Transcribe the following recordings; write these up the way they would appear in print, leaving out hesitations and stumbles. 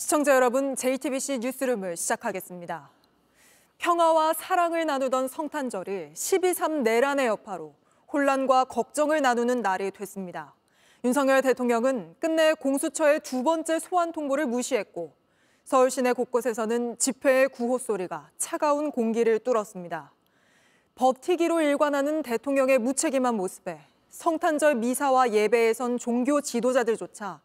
시청자 여러분, JTBC 뉴스룸을 시작하겠습니다. 평화와 사랑을 나누던 성탄절이 12.3 내란의 여파로 혼란과 걱정을 나누는 날이 됐습니다. 윤석열 대통령은 끝내 공수처의 두 번째 소환 통보를 무시했고 서울 시내 곳곳에서는 집회의 구호 소리가 차가운 공기를 뚫었습니다. 버티기로 일관하는 대통령의 무책임한 모습에 성탄절 미사와 예배에 선 종교 지도자들조차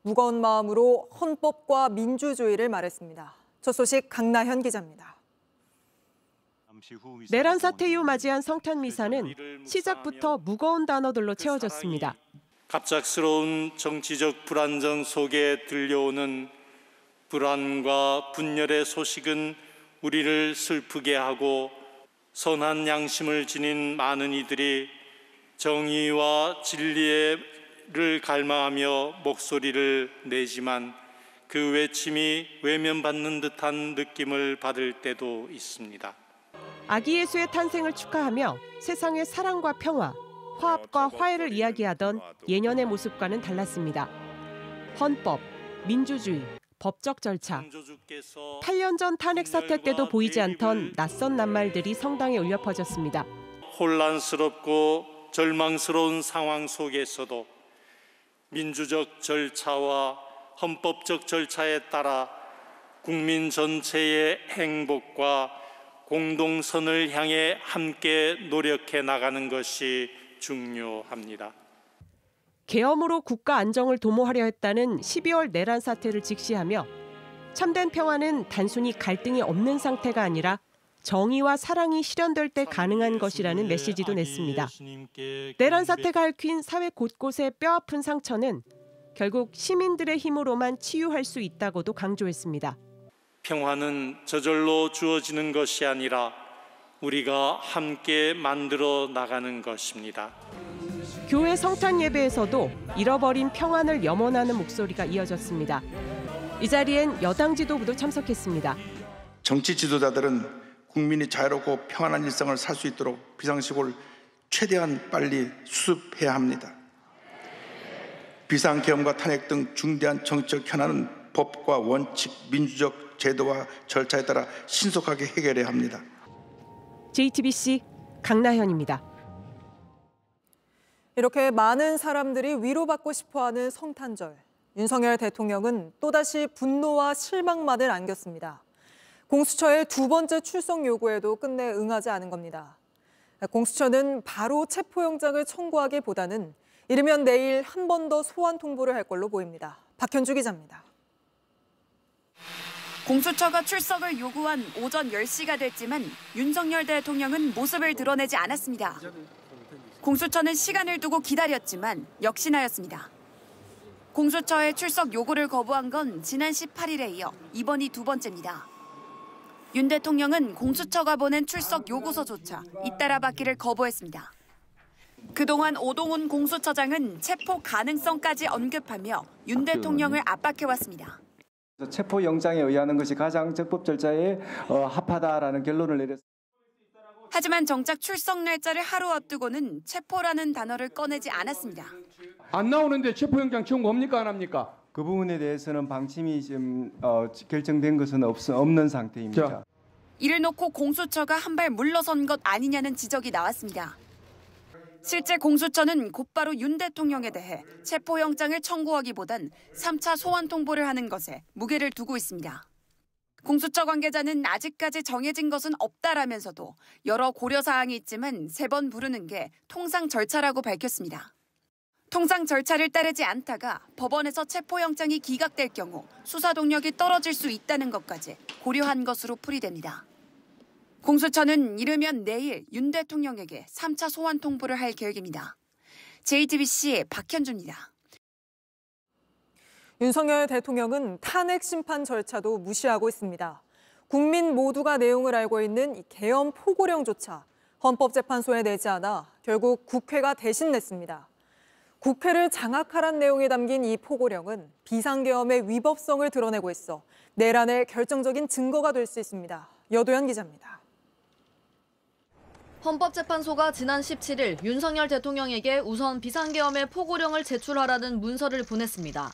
무거운 마음으로 헌법과 민주주의를 말했습니다. 첫 소식 강나현 기자입니다. 내란 사태 이후 맞이한 성탄 미사는 시작부터 무거운 단어들로 채워졌습니다. 갑작스러운 정치적 불안정 속에 들려오는 불안과 분열의 소식은 우리를 슬프게 하고 선한 양심을 지닌 많은 이들이 정의와 진리를 갈망하며 목소리를 내지만 그 외침이 외면받는 듯한 느낌을 받을 때도 있습니다. 아기 예수의 탄생을 축하하며 세상의 사랑과 평화, 화합과 화해를 이야기하던 예년의 모습과는 달랐습니다. 헌법, 민주주의, 법적 절차, 8년 전 탄핵 사태 때도 보이지 않던 낯선 낱말들이 성당에 울려 퍼졌습니다. 혼란스럽고 절망스러운 상황 속에서도 민주적 절차와 헌법적 절차에 따라 국민 전체의 행복과 공동선을 향해 함께 노력해 나가는 것이 중요합니다. 계엄으로 국가 안정을 도모하려 했다는 12월 내란 사태를 직시하며 참된 평화는 단순히 갈등이 없는 상태가 아니라 정의와 사랑이 실현될 때 가능한 것이라는 메시지도 냈습니다. 내란 사태가 얽힌 사회 곳곳의 뼈아픈 상처는 결국 시민들의 힘으로만 치유할 수 있다고도 강조했습니다. 평화는 저절로 주어지는 것이 아니라 우리가 함께 만들어 나가는 것입니다. 교회 성탄 예배에서도 잃어버린 평안을 염원하는 목소리가 이어졌습니다. 이 자리엔 여당 지도부도 참석했습니다. 정치 지도자들은 국민이 자유롭고 평안한 일상을 살 수 있도록 비상시국을 최대한 빨리 수습해야 합니다. 비상계엄과 탄핵 등 중대한 정치적 현안은 법과 원칙, 민주적 제도와 절차에 따라 신속하게 해결해야 합니다. JTBC 강나현입니다. 이렇게 많은 사람들이 위로받고 싶어하는 성탄절. 윤석열 대통령은 또다시 분노와 실망만을 안겼습니다. 공수처의 두 번째 출석 요구에도 끝내 응하지 않은 겁니다. 공수처는 바로 체포영장을 청구하기보다는 이르면 내일 한 번 더 소환 통보를 할 걸로 보입니다. 박현주 기자입니다. 공수처가 출석을 요구한 오전 10시가 됐지만 윤석열 대통령은 모습을 드러내지 않았습니다. 공수처는 시간을 두고 기다렸지만 역시나였습니다. 공수처의 출석 요구를 거부한 건 지난 18일에 이어 이번이 두 번째입니다. 윤 대통령은 공수처가 보낸 출석 요구서조차 잇따라 받기를 거부했습니다. 그동안 오동훈 공수처장은 체포 가능성까지 언급하며 윤 대통령을 압박해왔습니다. 체포영장에 의하는 것이 가장 적법 절차에 합하다라는 결론을 내렸습니다. 하지만 정작 출석 날짜를 하루 앞두고는 체포라는 단어를 꺼내지 않았습니다. 안 나오는데 체포영장 청구합니까 안 합니까? 그 부분에 대해서는 방침이 지금 결정된 것은 없는 상태입니다. 자. 이를 놓고 공수처가 한 발 물러선 것 아니냐는 지적이 나왔습니다. 실제 공수처는 곧바로 윤 대통령에 대해 체포영장을 청구하기보단 3차 소환 통보를 하는 것에 무게를 두고 있습니다. 공수처 관계자는 아직까지 정해진 것은 없다라면서도 여러 고려사항이 있지만 3번 부르는 게 통상 절차라고 밝혔습니다. 통상 절차를 따르지 않다가 법원에서 체포영장이 기각될 경우 수사 동력이 떨어질 수 있다는 것까지 고려한 것으로 풀이됩니다. 공수처는 이르면 내일 윤 대통령에게 3차 소환 통보를 할 계획입니다. JTBC 박현주입니다. 윤석열 대통령은 탄핵 심판 절차도 무시하고 있습니다. 국민 모두가 내용을 알고 있는 이 계엄 포고령조차 헌법재판소에 내지 않아 결국 국회가 대신 냈습니다. 국회를 장악하란 내용이 담긴 이 포고령은 비상계엄의 위법성을 드러내고 있어 내란의 결정적인 증거가 될 수 있습니다. 여도현 기자입니다. 헌법재판소가 지난 17일 윤석열 대통령에게 우선 비상계엄의 포고령을 제출하라는 문서를 보냈습니다.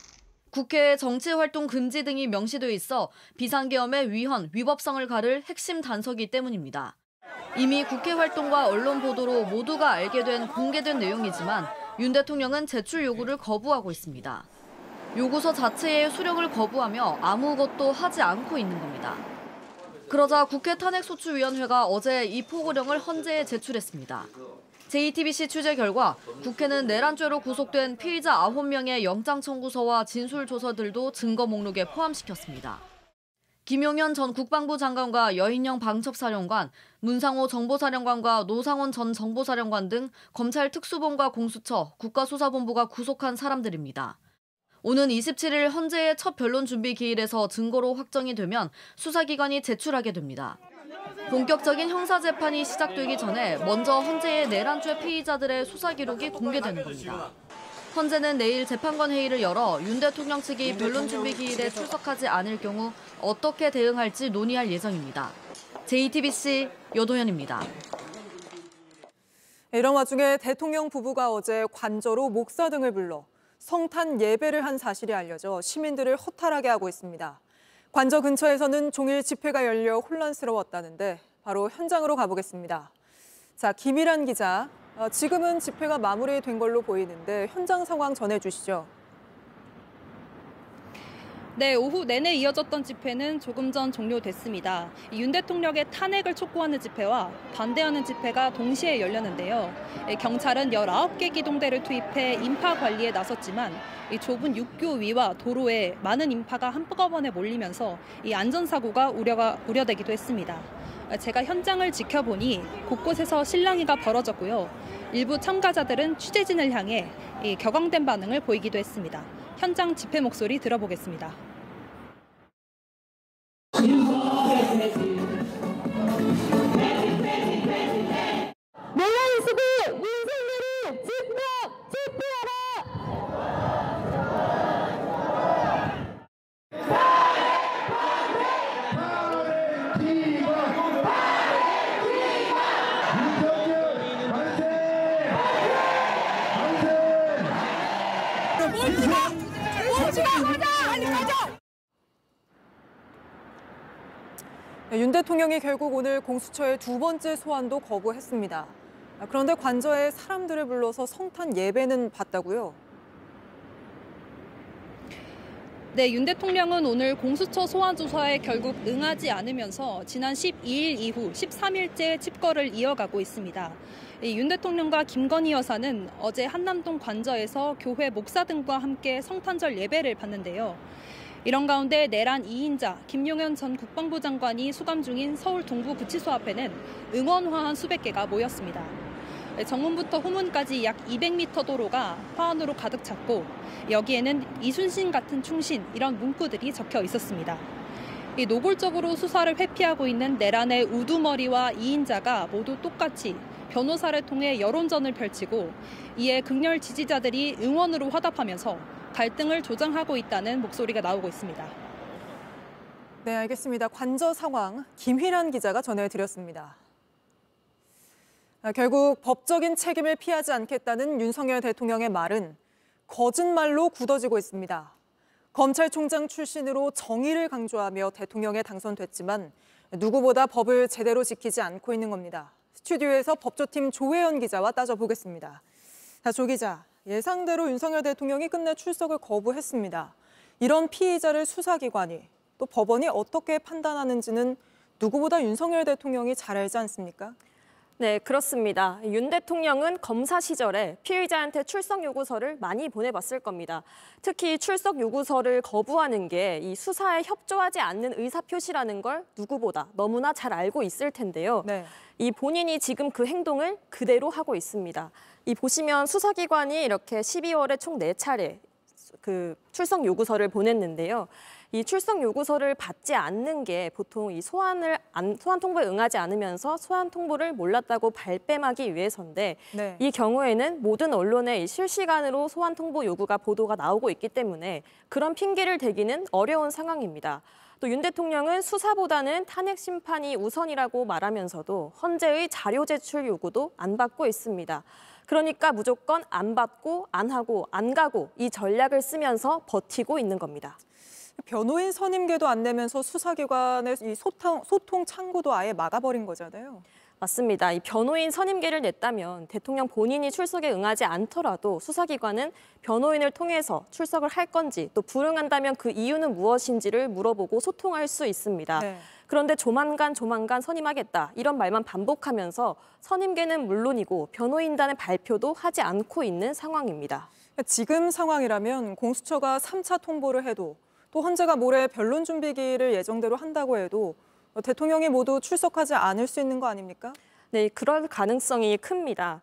국회에 정치활동 금지 등이 명시돼 있어 비상계엄의 위헌, 위법성을 가를 핵심 단서이기 때문입니다. 이미 국회 활동과 언론 보도로 모두가 알게 된 공개된 내용이지만 윤 대통령은 제출 요구를 거부하고 있습니다. 요구서 자체의 수령을 거부하며 아무것도 하지 않고 있는 겁니다. 그러자 국회 탄핵소추위원회가 어제 이 포고령을 헌재에 제출했습니다. JTBC 취재 결과 국회는 내란죄로 구속된 피의자 9명의 영장 청구서와 진술 조서들도 증거 목록에 포함시켰습니다. 김용현 전 국방부 장관과 여인영 방첩사령관, 문상호 정보사령관과 노상원 전 정보사령관 등 검찰 특수본과 공수처, 국가수사본부가 구속한 사람들입니다. 오는 27일 헌재의 첫 변론 준비 기일에서 증거로 확정이 되면 수사기관이 제출하게 됩니다. 본격적인 형사재판이 시작되기 전에 먼저 헌재의 내란죄 피의자들의 수사 기록이 공개되는 겁니다. 헌재는 내일 재판관 회의를 열어 윤 대통령 측이 변론 준비 기일에 출석하지 않을 경우 어떻게 대응할지 논의할 예정입니다. JTBC 여도현입니다. 이런 와중에 대통령 부부가 어제 관저로 목사 등을 불러 성탄 예배를 한 사실이 알려져 시민들을 허탈하게 하고 있습니다. 관저 근처에서는 종일 집회가 열려 혼란스러웠다는데 바로 현장으로 가보겠습니다. 자, 김일한 기자, 지금은 집회가 마무리된 걸로 보이는데 현장 상황 전해주시죠. 네, 오후 내내 이어졌던 집회는 조금 전 종료됐습니다. 윤 대통령의 탄핵을 촉구하는 집회와 반대하는 집회가 동시에 열렸는데요. 경찰은 19개 기동대를 투입해 인파 관리에 나섰지만 이 좁은 육교 위와 도로에 많은 인파가 한꺼번에 몰리면서 이 안전사고가 우려되기도 했습니다. 제가 현장을 지켜보니 곳곳에서 실랑이가 벌어졌고요. 일부 참가자들은 취재진을 향해 이 격앙된 반응을 보이기도 했습니다. 현장 집회 목소리 들어보겠습니다. 논란의식을 윤석열을 집회하라! 윤 대통령이 결국 오늘 공수처의 두 번째 소환도 거부했습니다. 그런데 관저에 사람들을 불러서 성탄 예배는 봤다고요? 네, 윤 대통령은 오늘 공수처 소환 조사에 결국 응하지 않으면서 지난 12일 이후 13일째 칩거를 이어가고 있습니다. 윤 대통령과 김건희 여사는 어제 한남동 관저에서 교회 목사 등과 함께 성탄절 예배를 봤는데요. 이런 가운데 내란 2인자 김용현 전 국방부 장관이 수감 중인 서울 동부구치소 앞에는 응원 화환 수백 개가 모였습니다. 정문부터 후문까지 약 200m 도로가 화환으로 가득 찼고 여기에는 이순신 같은 충신 이런 문구들이 적혀 있었습니다. 이 노골적으로 수사를 회피하고 있는 내란의 우두머리와 2인자가 모두 똑같이 변호사를 통해 여론전을 펼치고 이에 극렬 지지자들이 응원으로 화답하면서 갈등을 조장하고 있다는 목소리가 나오고 있습니다. 네, 알겠습니다. 관저 상황 김휘란 기자가 전해드렸습니다. 결국 법적인 책임을 피하지 않겠다는 윤석열 대통령의 말은 거짓말로 굳어지고 있습니다. 검찰총장 출신으로 정의를 강조하며 대통령에 당선됐지만 누구보다 법을 제대로 지키지 않고 있는 겁니다. 스튜디오에서 법조팀 조혜연 기자와 따져보겠습니다. 자, 조 기자, 예상대로 윤석열 대통령이 끝내 출석을 거부했습니다. 이런 피의자를 수사기관이 또 법원이 어떻게 판단하는지는 누구보다 윤석열 대통령이 잘 알지 않습니까? 네, 그렇습니다. 윤 대통령은 검사 시절에 피의자한테 출석 요구서를 많이 보내봤을 겁니다. 특히 출석 요구서를 거부하는 게 이 수사에 협조하지 않는 의사표시라는 걸 누구보다 너무나 잘 알고 있을 텐데요. 네. 이 본인이 지금 그 행동을 그대로 하고 있습니다. 이 보시면 수사기관이 이렇게 12월에 총 4차례 그 출석 요구서를 보냈는데요. 이 출석 요구서를 받지 않는 게 보통 이 소환 통보에 응하지 않으면서 소환 통보를 몰랐다고 발뺌하기 위해서인데 네. 이 경우에는 모든 언론에 실시간으로 소환 통보 요구가 보도가 나오고 있기 때문에 그런 핑계를 대기는 어려운 상황입니다. 또 윤 대통령은 수사보다는 탄핵 심판이 우선이라고 말하면서도 헌재의 자료 제출 요구도 안 받고 있습니다. 그러니까 무조건 안 받고 안 하고 안 가고 이 전략을 쓰면서 버티고 있는 겁니다. 변호인 선임계도 안 내면서 수사기관의 이 소통 창구도 아예 막아버린 거잖아요. 맞습니다. 이 변호인 선임계를 냈다면 대통령 본인이 출석에 응하지 않더라도 수사기관은 변호인을 통해서 출석을 할 건지 또 불응한다면 그 이유는 무엇인지를 물어보고 소통할 수 있습니다. 네. 그런데 조만간 선임하겠다 이런 말만 반복하면서 선임계는 물론이고 변호인단의 발표도 하지 않고 있는 상황입니다. 지금 상황이라면 공수처가 3차 통보를 해도 또 헌재가 모레 변론 준비기를 예정대로 한다고 해도 대통령이 모두 출석하지 않을 수 있는 거 아닙니까? 네, 그럴 가능성이 큽니다.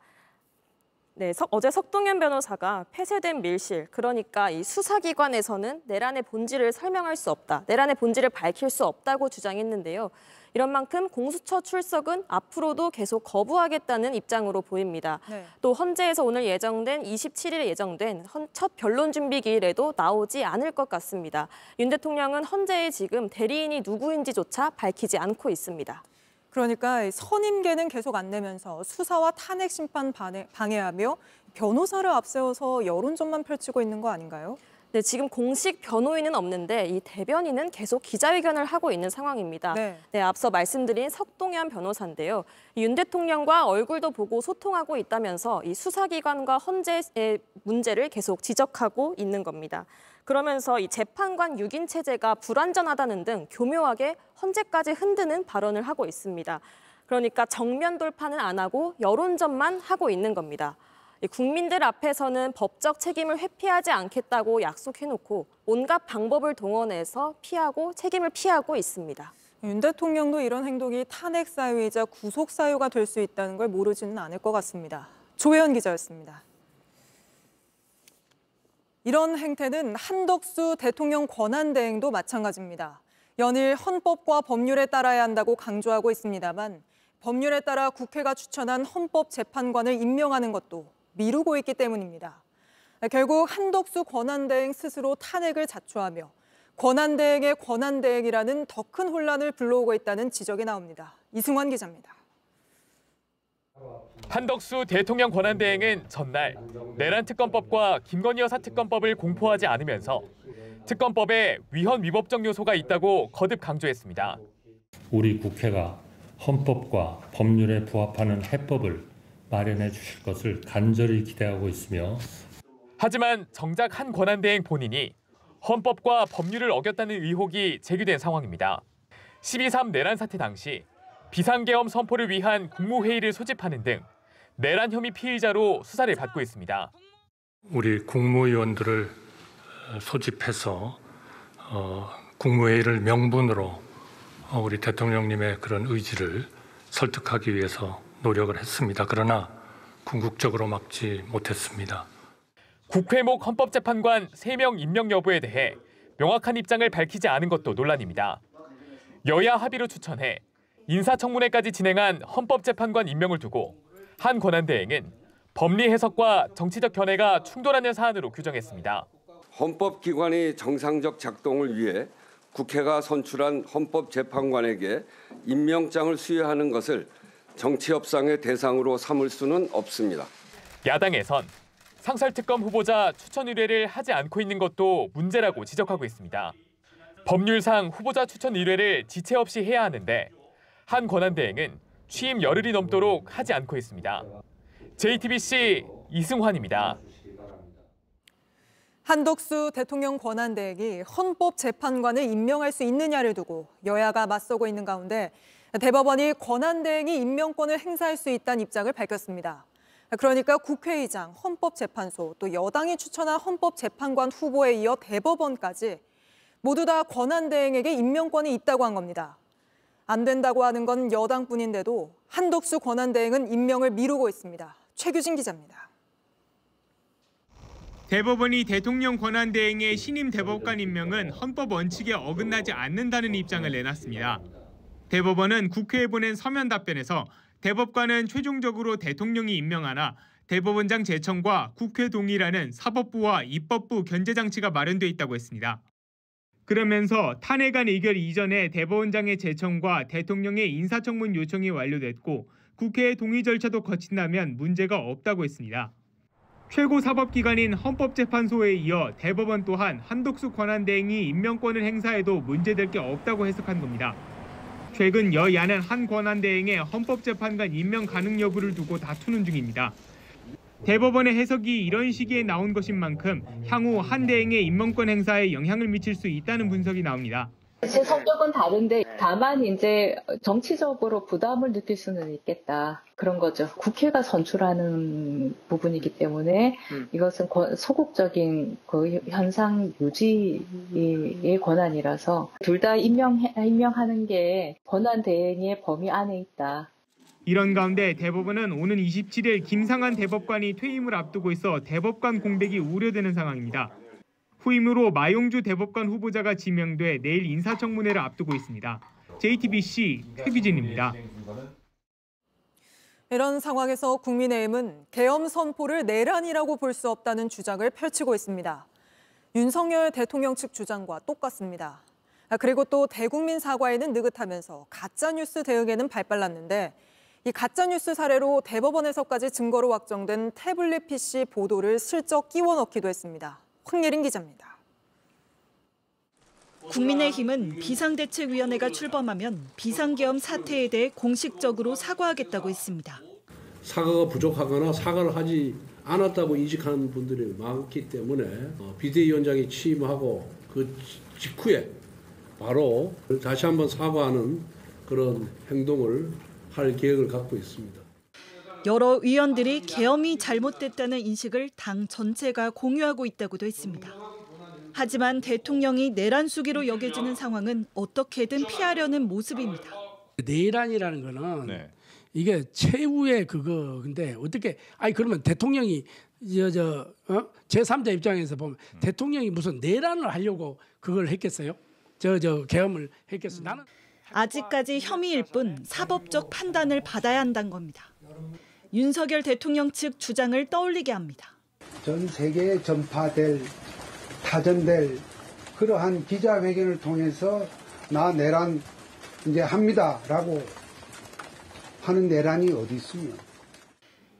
네, 어제 석동현 변호사가 폐쇄된 밀실, 그러니까 이 수사기관에서는 내란의 본질을 설명할 수 없다, 내란의 본질을 밝힐 수 없다고 주장했는데요. 이런 만큼 공수처 출석은 앞으로도 계속 거부하겠다는 입장으로 보입니다. 네. 또 헌재에서 오늘 27일에 예정된 첫 변론 준비 기일에도 나오지 않을 것 같습니다. 윤 대통령은 헌재에 지금 대리인이 누구인지조차 밝히지 않고 있습니다. 그러니까 선임계는 계속 안 내면서 수사와 탄핵 심판 방해하며 변호사를 앞세워서 여론전만 펼치고 있는 거 아닌가요? 네, 지금 공식 변호인은 없는데 이 대변인은 계속 기자회견을 하고 있는 상황입니다. 네. 네, 앞서 말씀드린 석동현 변호사인데요. 윤 대통령과 얼굴도 보고 소통하고 있다면서 이 수사기관과 헌재의 문제를 계속 지적하고 있는 겁니다. 그러면서 이 재판관 6인 체제가 불완전하다는 등 교묘하게 헌재까지 흔드는 발언을 하고 있습니다. 그러니까 정면 돌파는 안 하고 여론전만 하고 있는 겁니다. 국민들 앞에서는 법적 책임을 회피하지 않겠다고 약속해놓고 온갖 방법을 동원해서 책임을 피하고 있습니다. 윤 대통령도 이런 행동이 탄핵 사유이자 구속 사유가 될 수 있다는 걸 모르지는 않을 것 같습니다. 조혜연 기자였습니다. 이런 행태는 한덕수 대통령 권한대행도 마찬가지입니다. 연일 헌법과 법률에 따라야 한다고 강조하고 있습니다만 법률에 따라 국회가 추천한 헌법재판관을 임명하는 것도 미루고 있기 때문입니다. 결국 한덕수 권한대행 스스로 탄핵을 자초하며 권한대행의 권한대행이라는 더 큰 혼란을 불러오고 있다는 지적이 나옵니다. 이승환 기자입니다. 한덕수 대통령 권한대행은 전날 내란 특검법과 김건희 여사 특검법을 공포하지 않으면서 특검법에 위헌 위법적 요소가 있다고 거듭 강조했습니다. 우리 국회가 헌법과 법률에 부합하는 해법을 마련해 주실 것을 간절히 기대하고 있으며 하지만 정작 한 권한대행 본인이 헌법과 법률을 어겼다는 의혹이 제기된 상황입니다. 12.3 내란 사태 당시 비상계엄 선포를 위한 국무회의를 소집하는 등 내란 혐의 피의자로 수사를 받고 있습니다. 우리 국무위원들을 소집해서 국무회의를 명분으로 우리 대통령님의 그런 의지를 설득하기 위해서 노력을 했습니다. 그러나 궁극적으로 막지 못했습니다. 국회목 헌법재판관 3명 임명 여부에 대해 명확한 입장을 밝히지 않은 것도 논란입니다. 여야 합의로 추천해 인사청문회까지 진행한 헌법재판관 임명을 두고 한 권한대행은 법리 해석과 정치적 견해가 충돌하는 사안으로 규정했습니다. 헌법기관의 정상적 작동을 위해 국회가 선출한 헌법재판관에게 임명장을 수여하는 것을 정치협상의 대상으로 삼을 수는 없습니다. 야당에선 상설특검 후보자 추천 의뢰를 하지 않고 있는 것도 문제라고 지적하고 있습니다. 법률상 후보자 추천 의뢰를 지체 없이 해야 하는데 한 권한대행은 취임 열흘이 넘도록 하지 않고 있습니다. JTBC 이승환입니다. 한덕수 대통령 권한대행이 헌법재판관을 임명할 수 있느냐를 두고 여야가 맞서고 있는 가운데 대법원이 권한대행이 임명권을 행사할 수 있다는 입장을 밝혔습니다. 그러니까 국회의장, 헌법재판소, 또 여당이 추천한 헌법재판관 후보에 이어 대법원까지 모두 다 권한대행에게 임명권이 있다고 한 겁니다. 안 된다고 하는 건 여당뿐인데도 한덕수 권한대행은 임명을 미루고 있습니다. 최규진 기자입니다. 대법원이 대통령 권한대행의 신임 대법관 임명은 헌법 원칙에 어긋나지 않는다는 입장을 내놨습니다. 대법원은 국회에 보낸 서면 답변에서 대법관은 최종적으로 대통령이 임명하나 대법원장 제청과 국회 동의라는 사법부와 입법부 견제 장치가 마련돼 있다고 했습니다. 그러면서 탄핵안 의결 이전에 대법원장의 제청과 대통령의 인사청문 요청이 완료됐고 국회의 동의 절차도 거친다면 문제가 없다고 했습니다. 최고사법기관인 헌법재판소에 이어 대법원 또한 한덕수 권한대행이 임명권을 행사해도 문제될 게 없다고 해석한 겁니다. 최근 여야는 한 권한대행의 헌법재판관 임명 가능 여부를 두고 다투는 중입니다. 대법원의 해석이 이런 시기에 나온 것인 만큼 향후 한 대행의 임명권 행사에 영향을 미칠 수 있다는 분석이 나옵니다. 제 성격은 다른데 다만 이제 정치적으로 부담을 느낄 수는 있겠다. 그런 거죠. 국회가 선출하는 부분이기 때문에 이것은 소극적인 그 현상 유지의 권한이라서 둘 다 임명하는 게 권한 대행의 범위 안에 있다. 이런 가운데 대법원은 오는 27일 김상한 대법관이 퇴임을 앞두고 있어 대법관 공백이 우려되는 상황입니다. 후임으로 마용주 대법관 후보자가 지명돼 내일 인사청문회를 앞두고 있습니다. JTBC 최규진입니다. 이런 상황에서 국민의힘은 계엄 선포를 내란이라고 볼 수 없다는 주장을 펼치고 있습니다. 윤석열 대통령 측 주장과 똑같습니다. 그리고 또 대국민 사과에는 느긋하면서 가짜뉴스 대응에는 발발랐는데 이 가짜뉴스 사례로 대법원에서까지 증거로 확정된 태블릿 PC 보도를 슬쩍 끼워 넣기도 했습니다. 황예린 기자입니다. 국민의힘은 비상대책위원회가 출범하면 비상계엄 사태에 대해 공식적으로 사과하겠다고 했습니다. 사과가 부족하거나 사과를 하지 않았다고 인식하는 분들이 많기 때문에 비대위원장이 취임하고 그 직후에 바로 다시 한번 사과하는 그런 행동을 할 계획을 갖고 있습니다. 여러 의원들이 계엄이 잘못됐다는 인식을 당 전체가 공유하고 있다고도 했습니다. 하지만 대통령이 내란 수기로 여겨지는 상황은 어떻게든 피하려는 모습입니다. 내란이라는 거는 이게 최후의 그거인데 어떻게 그러면 대통령이 제3자 입장에서 보면 대통령이 무슨 내란을 하려고 그걸 했겠어요? 계엄을 했겠어요? 나는 아직까지 혐의일 뿐 사법적 판단을 받아야 한다는 겁니다. 윤석열 대통령 측 주장을 떠올리게 합니다. 전 세계에 전파될 타전될 그러한 기자회견을 통해서 나 내란 이제 합니다라고 하는 내란이 어디 있으며.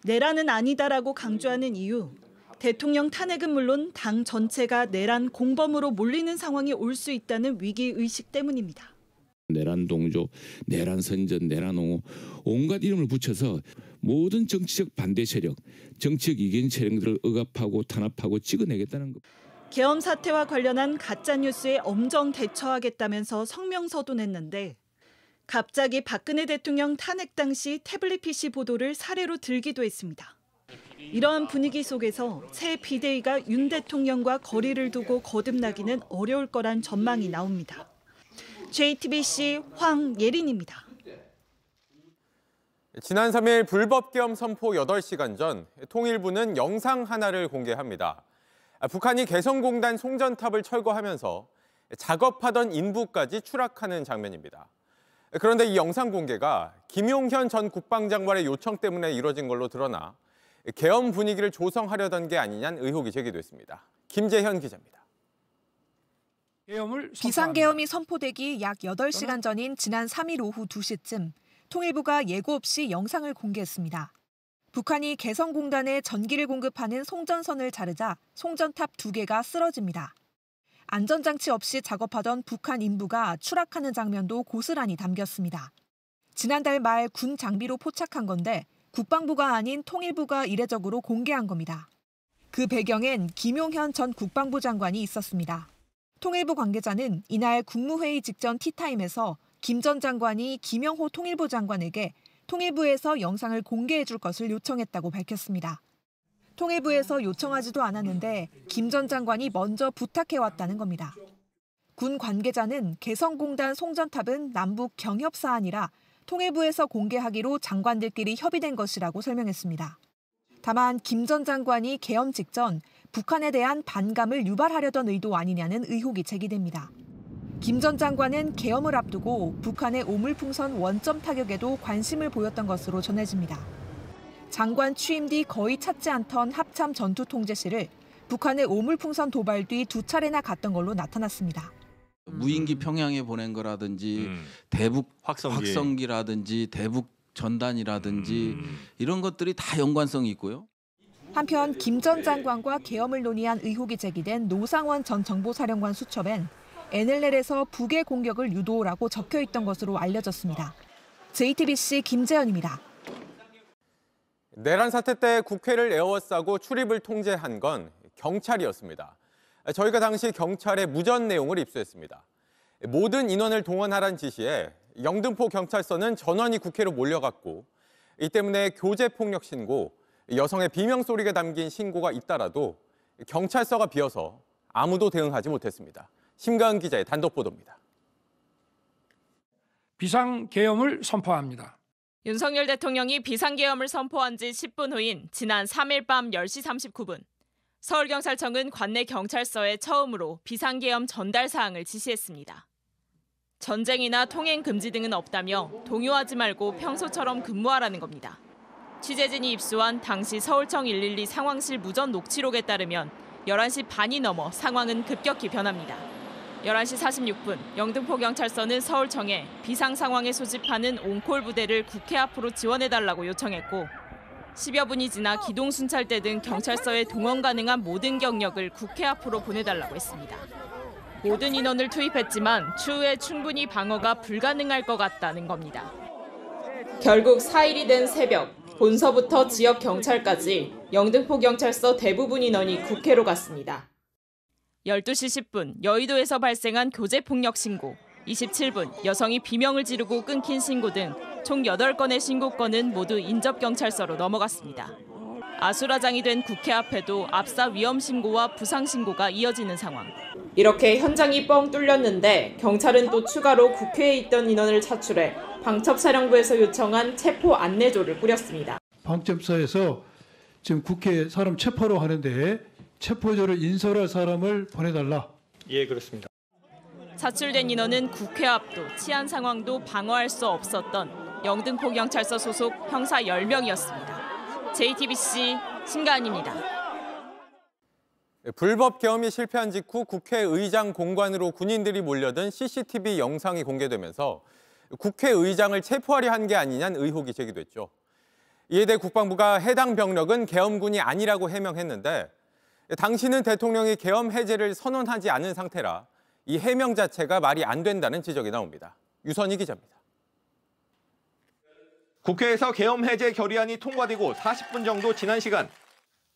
내란은 아니다라고 강조하는 이유, 대통령 탄핵은 물론 당 전체가 내란 공범으로 몰리는 상황이 올 수 있다는 위기의식 때문입니다. 내란 동조, 내란 선전, 내란 옹호 온갖 이름을 붙여서 모든 정치적 반대 세력, 정치적 이견 세력들을 억압하고 탄압하고 찍어내겠다는 것. 계엄 사태와 관련한 가짜뉴스에 엄정 대처하겠다면서 성명서도 냈는데 갑자기 박근혜 대통령 탄핵 당시 태블릿 PC 보도를 사례로 들기도 했습니다. 이러한 분위기 속에서 새 비대위가 윤 대통령과 거리를 두고 거듭나기는 어려울 거란 전망이 나옵니다. JTBC 황예린입니다. 지난 3일 불법 계엄 선포 8시간 전 통일부는 영상 하나를 공개합니다. 북한이 개성공단 송전탑을 철거하면서 작업하던 인부까지 추락하는 장면입니다. 그런데 이 영상 공개가 김용현 전 국방장관의 요청 때문에 이뤄진 걸로 드러나 계엄 분위기를 조성하려던 게 아니냐는 의혹이 제기됐습니다. 김재현 기자입니다. 비상계엄이 선포되기 약 8시간 전인 지난 3일 오후 2시쯤 통일부가 예고 없이 영상을 공개했습니다. 북한이 개성공단에 전기를 공급하는 송전선을 자르자 송전탑 2개가 쓰러집니다. 안전장치 없이 작업하던 북한 인부가 추락하는 장면도 고스란히 담겼습니다. 지난달 말 군 장비로 포착한 건데 국방부가 아닌 통일부가 이례적으로 공개한 겁니다. 그 배경엔 김용현 전 국방부 장관이 있었습니다. 통일부 관계자는 이날 국무회의 직전 티타임에서 김 전 장관이 김영호 통일부 장관에게 통일부에서 영상을 공개해 줄 것을 요청했다고 밝혔습니다. 통일부에서 요청하지도 않았는데 김 전 장관이 먼저 부탁해왔다는 겁니다. 군 관계자는 개성공단 송전탑은 남북 경협 사안이라 통일부에서 공개하기로 장관들끼리 협의된 것이라고 설명했습니다. 다만 김 전 장관이 계엄 직전 북한에 대한 반감을 유발하려던 의도 아니냐는 의혹이 제기됩니다. 김 전 장관은 계엄을 앞두고 북한의 오물풍선 원점 타격에도 관심을 보였던 것으로 전해집니다. 장관 취임 뒤 거의 찾지 않던 합참 전투통제실을 북한의 오물풍선 도발 뒤 2차례나 갔던 걸로 나타났습니다. 무인기 평양에 보낸 거라든지 대북 확성기라든지 대북 전단이라든지 이런 것들이 다 연관성이 있고요. 한편 김 전 장관과 계엄을 논의한 의혹이 제기된 노상원 전 정보사령관 수첩엔 NLL에서 북의 공격을 유도라고 적혀있던 것으로 알려졌습니다. JTBC 김재현입니다. 내란 사태 때 국회를 에워싸고 출입을 통제한 건 경찰이었습니다. 저희가 당시 경찰의 무전 내용을 입수했습니다. 모든 인원을 동원하라는 지시에 영등포 경찰서는 전원이 국회로 몰려갔고 이 때문에 교제폭력 신고, 여성의 비명소리가 담긴 신고가 잇따라도 경찰서가 비어서 아무도 대응하지 못했습니다. 심가은 기자의 단독 보도입니다. 비상계엄을 선포합니다. 윤석열 대통령이 비상계엄을 선포한 지 10분 후인 지난 3일 밤 10시 39분. 서울경찰청은 관내 경찰서에 처음으로 비상계엄 전달 사항을 지시했습니다. 전쟁이나 통행 금지 등은 없다며 동요하지 말고 평소처럼 근무하라는 겁니다. 취재진이 입수한 당시 서울청 112 상황실 무전 녹취록에 따르면 11시 반이 넘어 상황은 급격히 변합니다. 11시 46분 영등포 경찰서는 서울청에 비상 상황에 소집하는 온콜 부대를 국회 앞으로 지원해달라고 요청했고 10여 분이 지나 기동순찰대 등 경찰서에 동원 가능한 모든 경력을 국회 앞으로 보내달라고 했습니다. 모든 인원을 투입했지만 추후에 충분히 방어가 불가능할 것 같다는 겁니다. 결국 4일이 된 새벽 본서부터 지역 경찰까지 영등포 경찰서 대부분 인원이 국회로 갔습니다. 12시 10분 여의도에서 발생한 교제폭력 신고, 27분 여성이 비명을 지르고 끊긴 신고 등 총 8건의 신고건은 모두 인접경찰서로 넘어갔습니다. 아수라장이 된 국회 앞에도 압사 위험 신고와 부상 신고가 이어지는 상황. 이렇게 현장이 뻥 뚫렸는데 경찰은 또 추가로 국회에 있던 인원을 차출해 방첩사령부에서 요청한 체포 안내조를 꾸렸습니다. 방첩사에서 지금 국회 사람 체포로 하는데 체포조를 인솔할 사람을 보내달라. 예, 그렇습니다. 차출된 인원은 국회 앞도 치안 상황도 방어할 수 없었던 영등포 경찰서 소속 형사 10명이었습니다. JTBC 심가은입니다. 불법 계엄이 실패한 직후 국회의장 공관으로 군인들이 몰려든 CCTV 영상이 공개되면서 국회의장을 체포하려 한 게 아니냐는 의혹이 제기됐죠. 이에 대해 국방부가 해당 병력은 계엄군이 아니라고 해명했는데 당시는 대통령이 계엄 해제를 선언하지 않은 상태라 이 해명 자체가 말이 안 된다는 지적이 나옵니다. 유선희 기자입니다. 국회에서 계엄 해제 결의안이 통과되고 40분 정도 지난 시간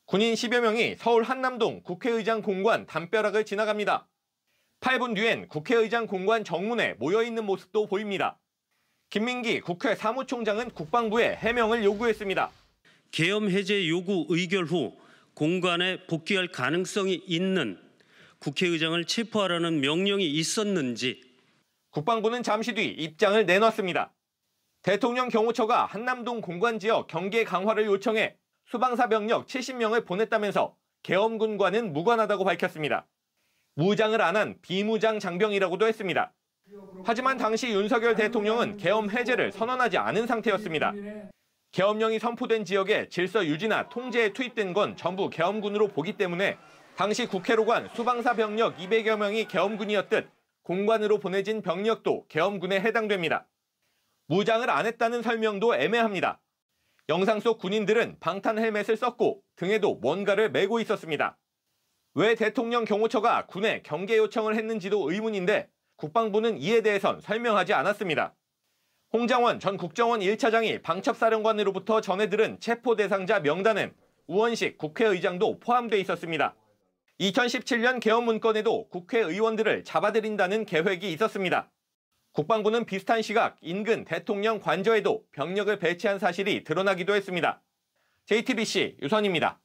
군인 10여 명이 서울 한남동 국회의장 공관 담벼락을 지나갑니다. 8분 뒤엔 국회의장 공관 정문에 모여있는 모습도 보입니다. 김민기 국회 사무총장은 국방부에 해명을 요구했습니다. 계엄 해제 요구 의결 후 공관에 복귀할 가능성이 있는 국회의장을 체포하라는 명령이 있었는지. 국방부는 잠시 뒤 입장을 내놨습니다. 대통령 경호처가 한남동 공관 지역 경계 강화를 요청해 수방사 병력 70명을 보냈다면서 계엄군과는 무관하다고 밝혔습니다. 무장을 안 한 비무장 장병이라고도 했습니다. 하지만 당시 윤석열 대통령은 계엄 해제를 선언하지 않은 상태였습니다. 계엄령이 선포된 지역에 질서 유지나 통제에 투입된 건 전부 계엄군으로 보기 때문에 당시 국회로 간 수방사 병력 200여 명이 계엄군이었듯 공관으로 보내진 병력도 계엄군에 해당됩니다. 무장을 안 했다는 설명도 애매합니다. 영상 속 군인들은 방탄 헬멧을 썼고 등에도 뭔가를 메고 있었습니다. 왜 대통령 경호처가 군에 경계 요청을 했는지도 의문인데 국방부는 이에 대해선 설명하지 않았습니다. 홍장원 전 국정원 1차장이 방첩사령관으로부터 전해들은 체포 대상자 명단엔 우원식 국회의장도 포함돼 있었습니다. 2017년 계엄 문건에도 국회의원들을 잡아들인다는 계획이 있었습니다. 국방부는 비슷한 시각 인근 대통령 관저에도 병력을 배치한 사실이 드러나기도 했습니다. JTBC 유선입니다.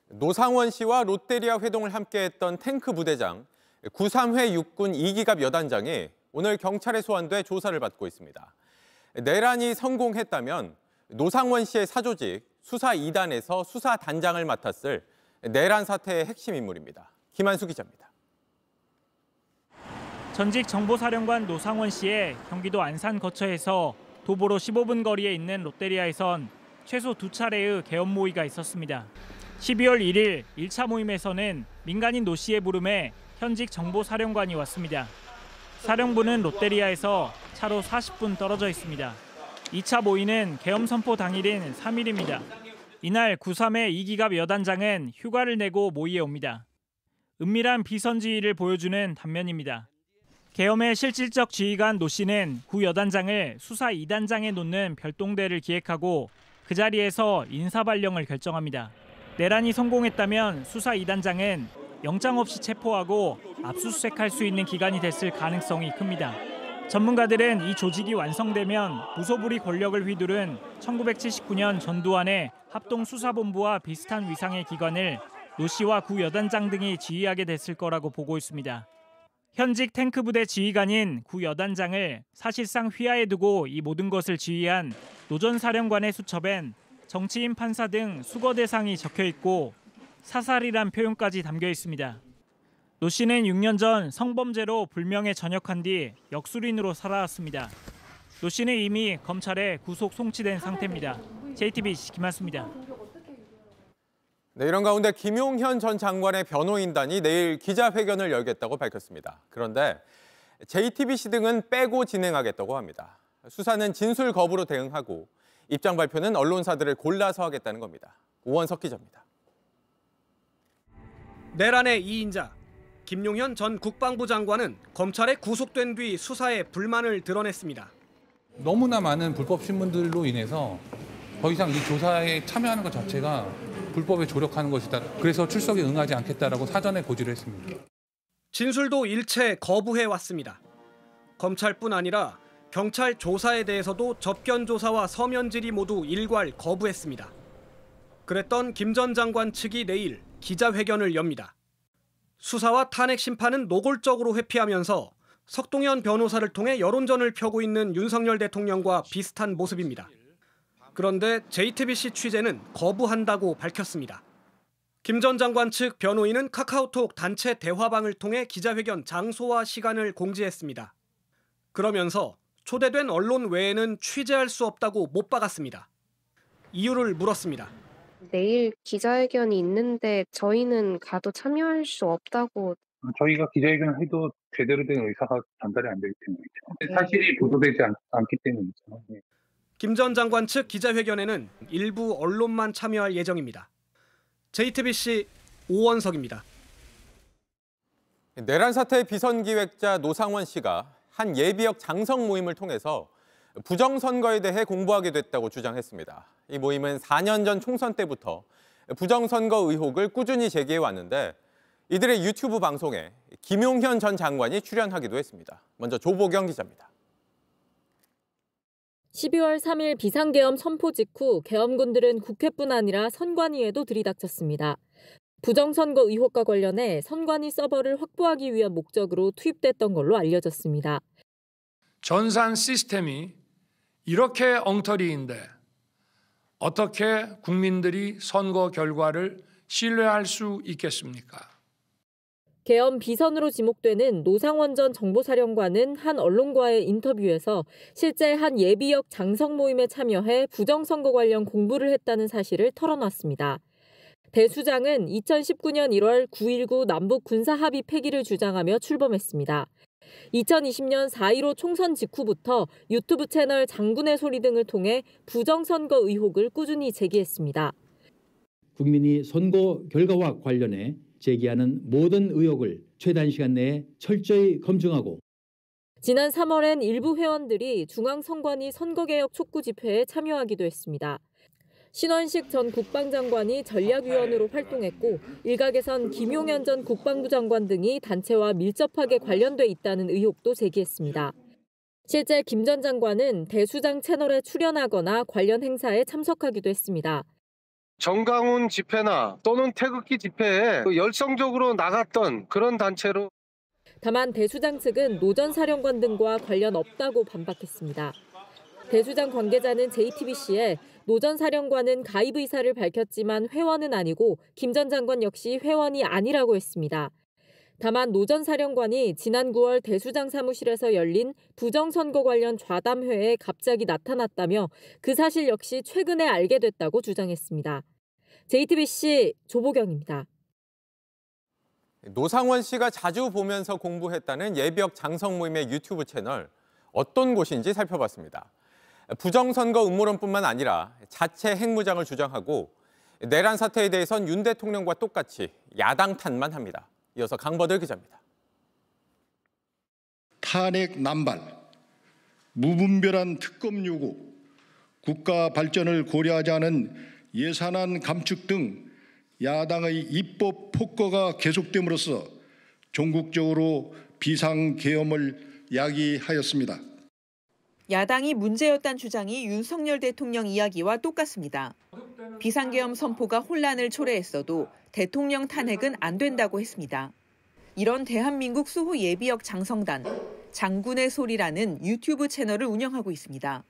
노상원 씨와 롯데리아 회동을 함께했던 탱크 부대장 93회 육군 2기갑 여단장이 오늘 경찰에 소환돼 조사를 받고 있습니다. 내란이 성공했다면 노상원 씨의 사조직 수사 2단에서 수사 단장을 맡았을 내란 사태의 핵심 인물입니다. 김한수 기자입니다. 전직 정보사령관 노상원 씨의 경기도 안산 거처에서 도보로 15분 거리에 있는 롯데리아에선 최소 2차례의 계엄 모의가 있었습니다. 12월 1일 1차 모임에서는 민간인 노 씨의 부름에 현직 정보사령관이 왔습니다. 사령부는 롯데리아에서 차로 40분 떨어져 있습니다. 2차 모의는 계엄 선포 당일인 3일입니다. 이날 9.3의 이기갑 여단장은 휴가를 내고 모의에 옵니다. 은밀한 비선 지휘를 보여주는 단면입니다. 계엄의 실질적 지휘관 노 씨는 구 여단장을 수사 2단장에 놓는 별동대를 기획하고 그 자리에서 인사발령을 결정합니다. 내란이 성공했다면 수사 2단장은 영장 없이 체포하고 압수수색할 수 있는 기관이 됐을 가능성이 큽니다. 전문가들은 이 조직이 완성되면 무소불위 권력을 휘두른 1979년 전두환의 합동수사본부와 비슷한 위상의 기관을 노 씨와 구 여단장 등이 지휘하게 됐을 거라고 보고 있습니다. 현직 탱크부대 지휘관인 구 여단장을 사실상 휘하에 두고 이 모든 것을 지휘한 노 전 사령관의 수첩엔 정치인, 판사 등 수거 대상이 적혀 있고 사살이란 표현까지 담겨 있습니다. 노 씨는 6년 전 성범죄로 불명예 전역한 뒤 역술인으로 살아왔습니다. 노 씨는 이미 검찰에 구속 송치된 상태입니다. JTBC 김한수입니다. 네, 이런 가운데 김용현 전 장관의 변호인단이 내일 기자회견을 열겠다고 밝혔습니다. 그런데 JTBC 등은 빼고 진행하겠다고 합니다. 수사는 진술 거부로 대응하고 입장 발표는 언론사들을 골라서 하겠다는 겁니다. 오원석 기자입니다. 내란의 2인자 김용현 전 국방부 장관은 검찰에 구속된 뒤 수사에 불만을 드러냈습니다. 너무나 많은 불법 신문들로 인해서 더 이상 이 조사에 참여하는 것 자체가 불법에 조력하는 것이다. 그래서 출석에 응하지 않겠다라고 사전에 고지를 했습니다. 진술도 일체 거부해왔습니다. 검찰뿐 아니라 경찰 조사에 대해서도 접견 조사와 서면 질의 모두 일괄 거부했습니다. 그랬던 김 전 장관 측이 내일 기자회견을 엽니다. 수사와 탄핵 심판은 노골적으로 회피하면서 석동현 변호사를 통해 여론전을 펴고 있는 윤석열 대통령과 비슷한 모습입니다. 그런데 JTBC 취재는 거부한다고 밝혔습니다. 김 전 장관 측 변호인은 카카오톡 단체 대화방을 통해 기자회견 장소와 시간을 공지했습니다. 그러면서 초대된 언론 외에는 취재할 수 없다고 못 박았습니다. 이유를 물었습니다. 내일 기자회견이 있는데 저희는 가도 참여할 수 없다고. 저희가 기자회견을 해도 제대로 된 의사가 전달이 안 되기 때문이죠. 사실이 보도되지 않기 때문이죠. 네. 김 전 장관 측 기자회견에는 일부 언론만 참여할 예정입니다. JTBC 오원석입니다. 내란 사태 비선기획자 노상원 씨가 한 예비역 장성 모임을 통해서 부정선거에 대해 공부하게 됐다고 주장했습니다. 이 모임은 4년 전 총선 때부터 부정선거 의혹을 꾸준히 제기해왔는데 이들의 유튜브 방송에 김용현 전 장관이 출연하기도 했습니다. 먼저 조보경 기자입니다. 12월 3일 비상계엄 선포 직후 계엄군들은 국회뿐 아니라 선관위에도 들이닥쳤습니다. 부정선거 의혹과 관련해 선관위 서버를 확보하기 위한 목적으로 투입됐던 걸로 알려졌습니다. 전산 시스템이 이렇게 엉터리인데 어떻게 국민들이 선거 결과를 신뢰할 수 있겠습니까? 계엄 비선으로 지목되는 노상원 전 정보사령관은 한 언론과의 인터뷰에서 실제 한 예비역 장성 모임에 참여해 부정선거 관련 공부를 했다는 사실을 털어놨습니다. 대 수장은 2019년 1월 9.19 남북 군사합의 폐기를 주장하며 출범했습니다. 2020년 4.15 총선 직후부터 유튜브 채널 장군의 소리 등을 통해 부정선거 의혹을 꾸준히 제기했습니다. 국민이 선거 결과와 관련해 제기하는 모든 의혹을 최단 시간 내에 철저히 검증하고 지난 3월엔 일부 회원들이 중앙선관위 선거개혁 촉구 집회에 참여하기도 했습니다. 신원식 전 국방장관이 전략위원으로 활동했고 일각에선 김용현 전 국방부 장관 등이 단체와 밀접하게 관련돼 있다는 의혹도 제기했습니다. 실제 김 전 장관은 대수장 채널에 출연하거나 관련 행사에 참석하기도 했습니다. 정강훈 집회나 또는 태극기 집회에 열성적으로 나갔던 그런 단체로. 다만 대수장 측은 노 전 사령관 등과 관련 없다고 반박했습니다. 대수장 관계자는 JTBC에 노 전 사령관은 가입 의사를 밝혔지만 회원은 아니고 김 전 장관 역시 회원이 아니라고 했습니다. 다만 노 전 사령관이 지난 9월 대수장 사무실에서 열린 부정선거 관련 좌담회에 갑자기 나타났다며 그 사실 역시 최근에 알게 됐다고 주장했습니다. JTBC 조보경입니다. 노상원 씨가 자주 보면서 공부했다는 예비역 장성 모임의 유튜브 채널, 어떤 곳인지 살펴봤습니다. 부정선거 음모론뿐만 아니라 자체 핵무장을 주장하고 내란 사태에 대해선 윤 대통령과 똑같이 야당 탓만 합니다. 이어서 강버들 기자입니다. 탄핵 남발, 무분별한 특검 요구, 국가 발전을 고려하지 않은 예산안 감축 등 야당의 입법 폭거가 계속됨으로써 전국적으로 비상계엄을 야기하였습니다. 야당이 문제였다는 주장이 윤석열 대통령 이야기와 똑같습니다. 비상계엄 선포가 혼란을 초래했어도 대통령 탄핵은 안 된다고 했습니다. 이런 대한민국 수호 예비역 장성단, 장군의 소리라는 유튜브 채널을 운영하고 있습니다.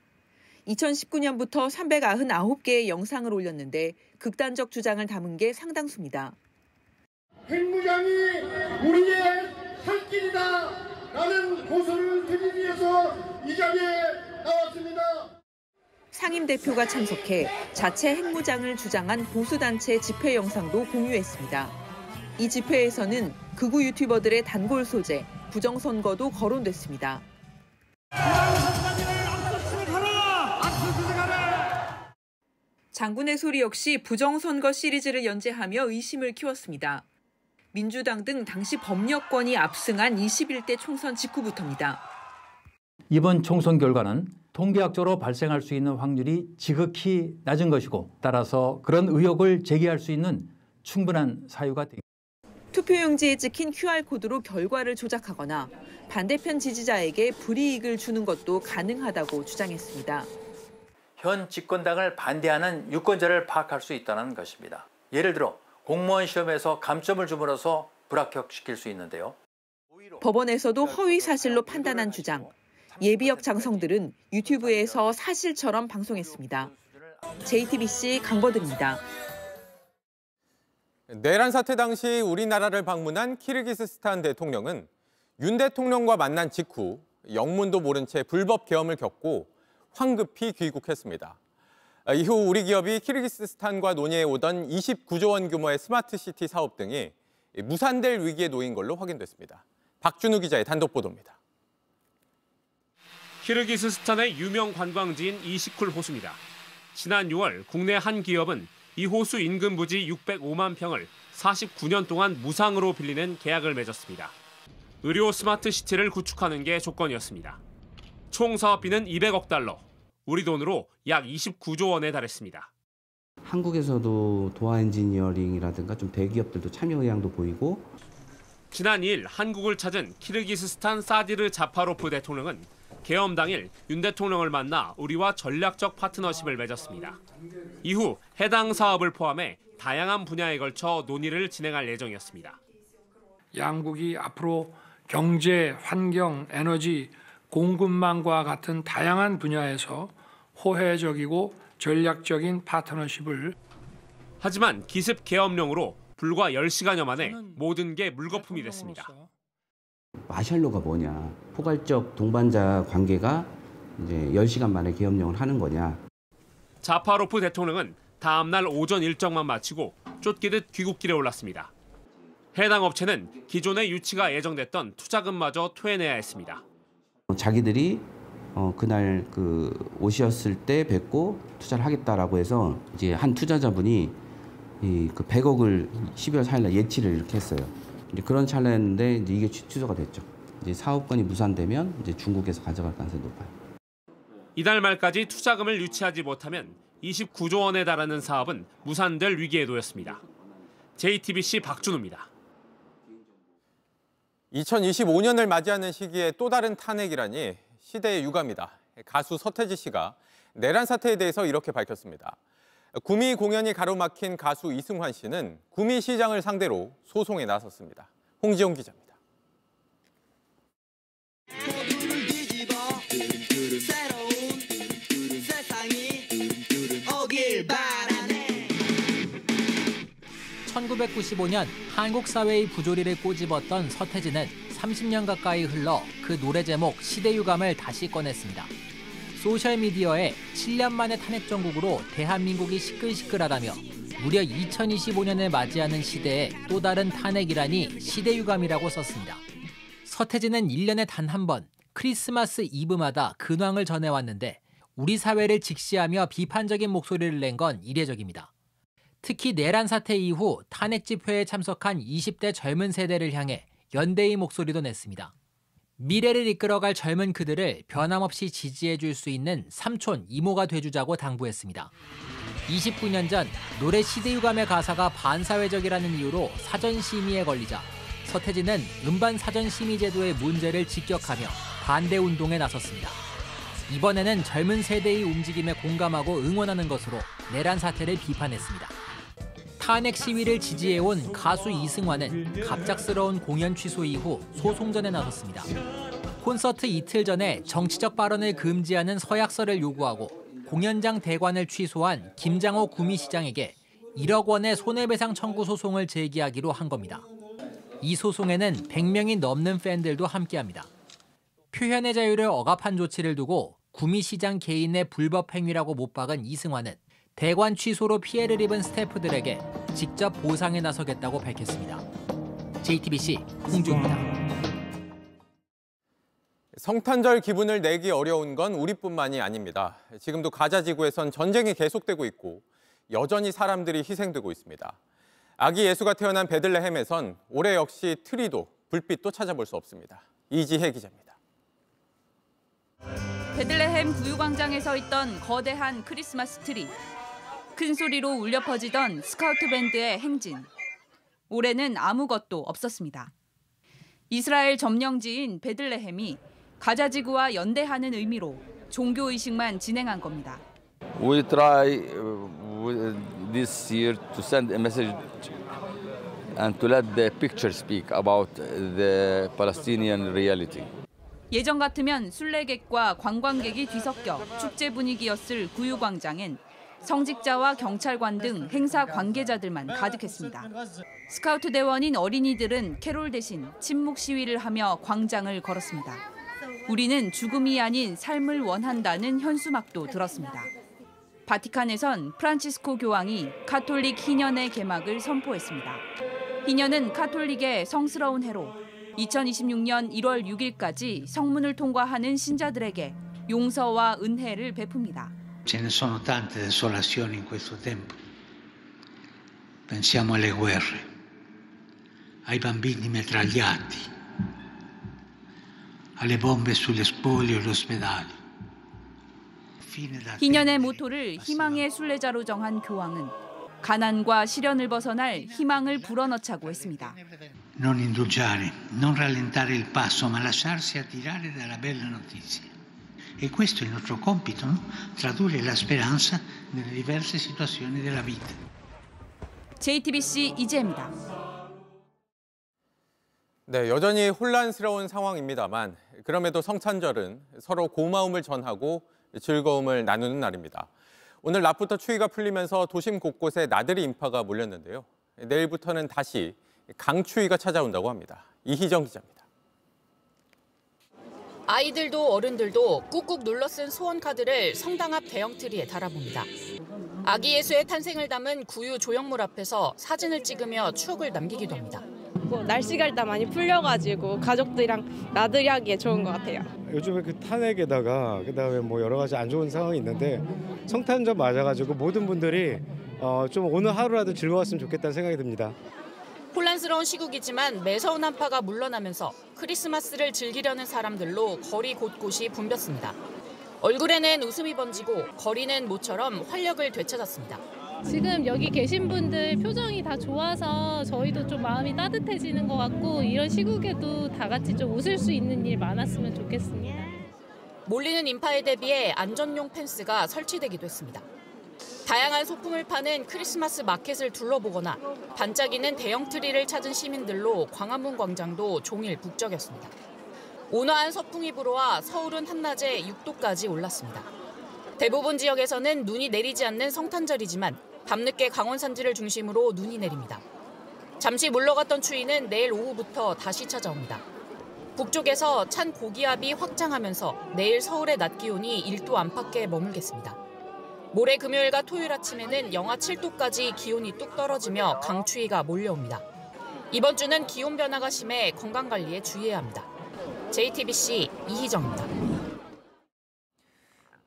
2019년부터 399개의 영상을 올렸는데 극단적 주장을 담은 게 상당수입니다. 핵무장이 우리의 살 길이다 라는 고소를 드리기 위해서 이 자리에 나왔습니다. 상임대표가 참석해 자체 핵무장을 주장한 보수단체 집회 영상도 공유했습니다. 이 집회에서는 극우 유튜버들의 단골 소재, 부정선거도 거론됐습니다. 장군의 소리 역시 부정선거 시리즈를 연재하며 의심을 키웠습니다. 민주당 등 당시 범여권이 압승한 21대 총선 직후부터입니다. 이번 총선 결과는 통계학적으로 발생할 수 있는 확률이 지극히 낮은 것이고 따라서 그런 의혹을 제기할 수 있는 충분한 사유가 되겠습니다. 투표용지에 찍힌 QR코드로 결과를 조작하거나 반대편 지지자에게 불이익을 주는 것도 가능하다고 주장했습니다. 현 집권당을 반대하는 유권자를 파악할 수 있다는 것입니다. 예를 들어 공무원 시험에서 감점을 줌으로써 불합격시킬 수 있는데요. 법원에서도 허위 사실로 판단한 주장. 예비역 장성들은 유튜브에서 사실처럼 방송했습니다. JTBC 강버들입니다. 내란 사태 당시 우리나라를 방문한 키르기스스탄 대통령은 윤 대통령과 만난 직후 영문도 모른 채 불법 계엄을 겪고 황급히 귀국했습니다. 이후 우리 기업이 키르기스스탄과 논의해 오던 29조 원 규모의 스마트시티 사업 등이 무산될 위기에 놓인 걸로 확인됐습니다. 박준우 기자의 단독 보도입니다. 키르기스스탄의 유명 관광지인 이시쿨 호수입니다. 지난 6월 국내 한 기업은 이 호수 인근 부지 605만 평을 49년 동안 무상으로 빌리는 계약을 맺었습니다. 의료 스마트시티를 구축하는 게 조건이었습니다. 총 사업비는 200억 달러, 우리 돈으로 약 29조 원에 달했습니다. 한국에서도 도화 엔지니어링이라든가 좀 대기업들도 참여 의향도 보이고 지난 2일 한국을 찾은 키르기스스탄 사디르 자파로프 대통령은 계엄 당일 윤 대통령을 만나 우리와 전략적 파트너십을 맺었습니다. 이후 해당 사업을 포함해 다양한 분야에 걸쳐 논의를 진행할 예정이었습니다. 양국이 앞으로 경제, 환경, 에너지, 공급망과 같은 다양한 분야에서 호혜적이고 전략적인 파트너십을 하지만 기습 계엄령으로 불과 10시간여 만에 모든 게 물거품이 됐습니다. 마샬로가 뭐냐, 포괄적 동반자 관계가 이제 10시간 만에 계엄령을 하는 거냐. 자파로프 대통령은 다음 날 오전 일정만 마치고 쫓기듯 귀국길에 올랐습니다. 해당 업체는 기존의 유치가 예정됐던 투자금마저 토해내야 했습니다. 자기들이 그날 오셨을 때 뵙고 투자를 하겠다라고 해서 이제 한 투자자분이 그 100억을 12월 4일날 예치를 이렇게 했어요. 이제 그런 찰나였는데 이제 이게 취소가 됐죠. 이제 사업권이 무산되면 이제 중국에서 가져갈 가능성이 높아요. 이달 말까지 투자금을 유치하지 못하면 29조 원에 달하는 사업은 무산될 위기에 놓였습니다. JTBC 박준우입니다. 2025년을 맞이하는 시기에 또 다른 탄핵이라니 시대의 유감이다. 가수 서태지 씨가 내란 사태에 대해서 이렇게 밝혔습니다. 구미 공연이 가로막힌 가수 이승환 씨는 구미 시장을 상대로 소송에 나섰습니다. 홍지용 기자입니다. (1995년) 한국 사회의 부조리를 꼬집었던 서태지는 30년 가까이 흘러 그 노래 제목 시대유감을 다시 꺼냈습니다. 소셜미디어에 7년 만에 탄핵 정국으로 대한민국이 시끌시끌하다며 무려 2025년을 맞이하는 시대에 또 다른 탄핵이라니 시대유감이라고 썼습니다. 서태지는 1년에 단 한 번 크리스마스 이브마다 근황을 전해왔는데 우리 사회를 직시하며 비판적인 목소리를 낸 건 이례적입니다. 특히 내란 사태 이후 탄핵 집회에 참석한 20대 젊은 세대를 향해 연대의 목소리도 냈습니다. 미래를 이끌어갈 젊은 그들을 변함없이 지지해 줄 수 있는 삼촌, 이모가 돼주자고 당부했습니다. 29년 전 노래 시대유감의 가사가 반사회적이라는 이유로 사전심의에 걸리자 서태지는 음반 사전심의 제도의 문제를 직격하며 반대운동에 나섰습니다. 이번에는 젊은 세대의 움직임에 공감하고 응원하는 것으로 내란 사태를 비판했습니다. 탄핵 시위를 지지해온 가수 이승환은 갑작스러운 공연 취소 이후 소송전에 나섰습니다. 콘서트 이틀 전에 정치적 발언을 금지하는 서약서를 요구하고 공연장 대관을 취소한 김장호 구미시장에게 1억 원의 손해배상 청구 소송을 제기하기로 한 겁니다. 이 소송에는 100명이 넘는 팬들도 함께합니다. 표현의 자유를 억압한 조치를 두고 구미시장 개인의 불법 행위라고 못 박은 이승환은 대관 취소로 피해를 입은 스태프들에게 직접 보상에 나서겠다고 밝혔습니다. JTBC 홍주입니다. 성탄절 기분을 내기 어려운 건 우리뿐만이 아닙니다. 지금도 가자 지구에선 전쟁이 계속되고 있고 여전히 사람들이 희생되고 있습니다. 아기 예수가 태어난 베들레헴에선 올해 역시 트리도 불빛도 찾아볼 수 없습니다. 이지혜 기자입니다. 베들레헴 구유광장에 서 있던 거대한 크리스마스 트리. 큰 소리로 울려 퍼지던 스카우트 밴드의 행진. 올해는 아무것도 없었습니다. 이스라엘 점령지인 베들레헴이 가자지구와 연대하는 의미로 종교의식만 진행한 겁니다. We try this year to send a message and to let the picture speak about the Palestinian reality. 예전 같으면 순례객과 관광객이 뒤섞여 축제 분위기였을 구유광장엔 성직자와 경찰관 등 행사 관계자들만 가득했습니다. 스카우트 대원인 어린이들은 캐롤 대신 침묵 시위를 하며 광장을 걸었습니다. 우리는 죽음이 아닌 삶을 원한다는 현수막도 들었습니다. 바티칸에선 프란치스코 교황이 카톨릭 희년의 개막을 선포했습니다. 희년은 카톨릭의 성스러운 해로 2026년 1월 6일까지 성문을 통과하는 신자들에게 용서와 은혜를 베풉니다. Ce ne sono tante desolazioni in questo tempo. Pensiamo alle guerre, ai bambini mitragliati, alle bombe sulle spoglie e gli ospedali. 희년의 모토를 희망의 순례자로 정한 교황은 가난과 시련을 벗어날 희망을 불어넣자고 했습니다. Non indugiare, non rallentare il passo, ma lasciarsi attirare dalla bella notizia. E questo è il nostro compito, no? Tradurre la speranza nelle diverse situazioni della vita. JTBC 이재입니다. 네, 여전히 혼란스러운 상황입니다만 그럼에도 성탄절은 서로 고마움을 전하고 즐거움을 나누는 날입니다. 오늘 낮부터 추위가 풀리면서 도심 곳곳에 나들이 인파가 몰렸는데요. 내일부터는 다시 강추위가 찾아온다고 합니다. 이희정 기자입니다. 아이들도 어른들도 꾹꾹 눌러 쓴 소원 카드를 성당 앞 대형 트리에 달아봅니다. 아기 예수의 탄생을 담은 구유 조형물 앞에서 사진을 찍으며 추억을 남기기도 합니다. 날씨가 일단 많이 풀려가지고 가족들이랑 나들이하기에 좋은 것 같아요. 요즘에 그 탄핵에다가 그다음에 뭐 여러 가지 안 좋은 상황이 있는데 성탄절 맞아가지고 모든 분들이 좀 오늘 하루라도 즐거웠으면 좋겠다는 생각이 듭니다. 혼란스러운 시국이지만 매서운 한파가 물러나면서 크리스마스를 즐기려는 사람들로 거리 곳곳이 붐볐습니다. 얼굴에는 웃음이 번지고 거리는 모처럼 활력을 되찾았습니다. 지금 여기 계신 분들 표정이 다 좋아서 저희도 좀 마음이 따뜻해지는 것 같고 이런 시국에도 다 같이 좀 웃을 수 있는 일 많았으면 좋겠습니다. 몰리는 인파에 대비해 안전용 펜스가 설치되기도 했습니다. 다양한 소품을 파는 크리스마스 마켓을 둘러보거나 반짝이는 대형 트리를 찾은 시민들로 광화문 광장도 종일 북적였습니다. 온화한 서풍이 불어와 서울은 한낮에 6도까지 올랐습니다. 대부분 지역에서는 눈이 내리지 않는 성탄절이지만 밤늦게 강원 산지를 중심으로 눈이 내립니다. 잠시 물러갔던 추위는 내일 오후부터 다시 찾아옵니다. 북쪽에서 찬 고기압이 확장하면서 내일 서울의 낮 기온이 1도 안팎에 머물겠습니다. 모레 금요일과 토요일 아침에는 영하 7도까지 기온이 뚝 떨어지며 강추위가 몰려옵니다. 이번 주는 기온 변화가 심해 건강관리에 주의해야 합니다. JTBC 이희정입니다.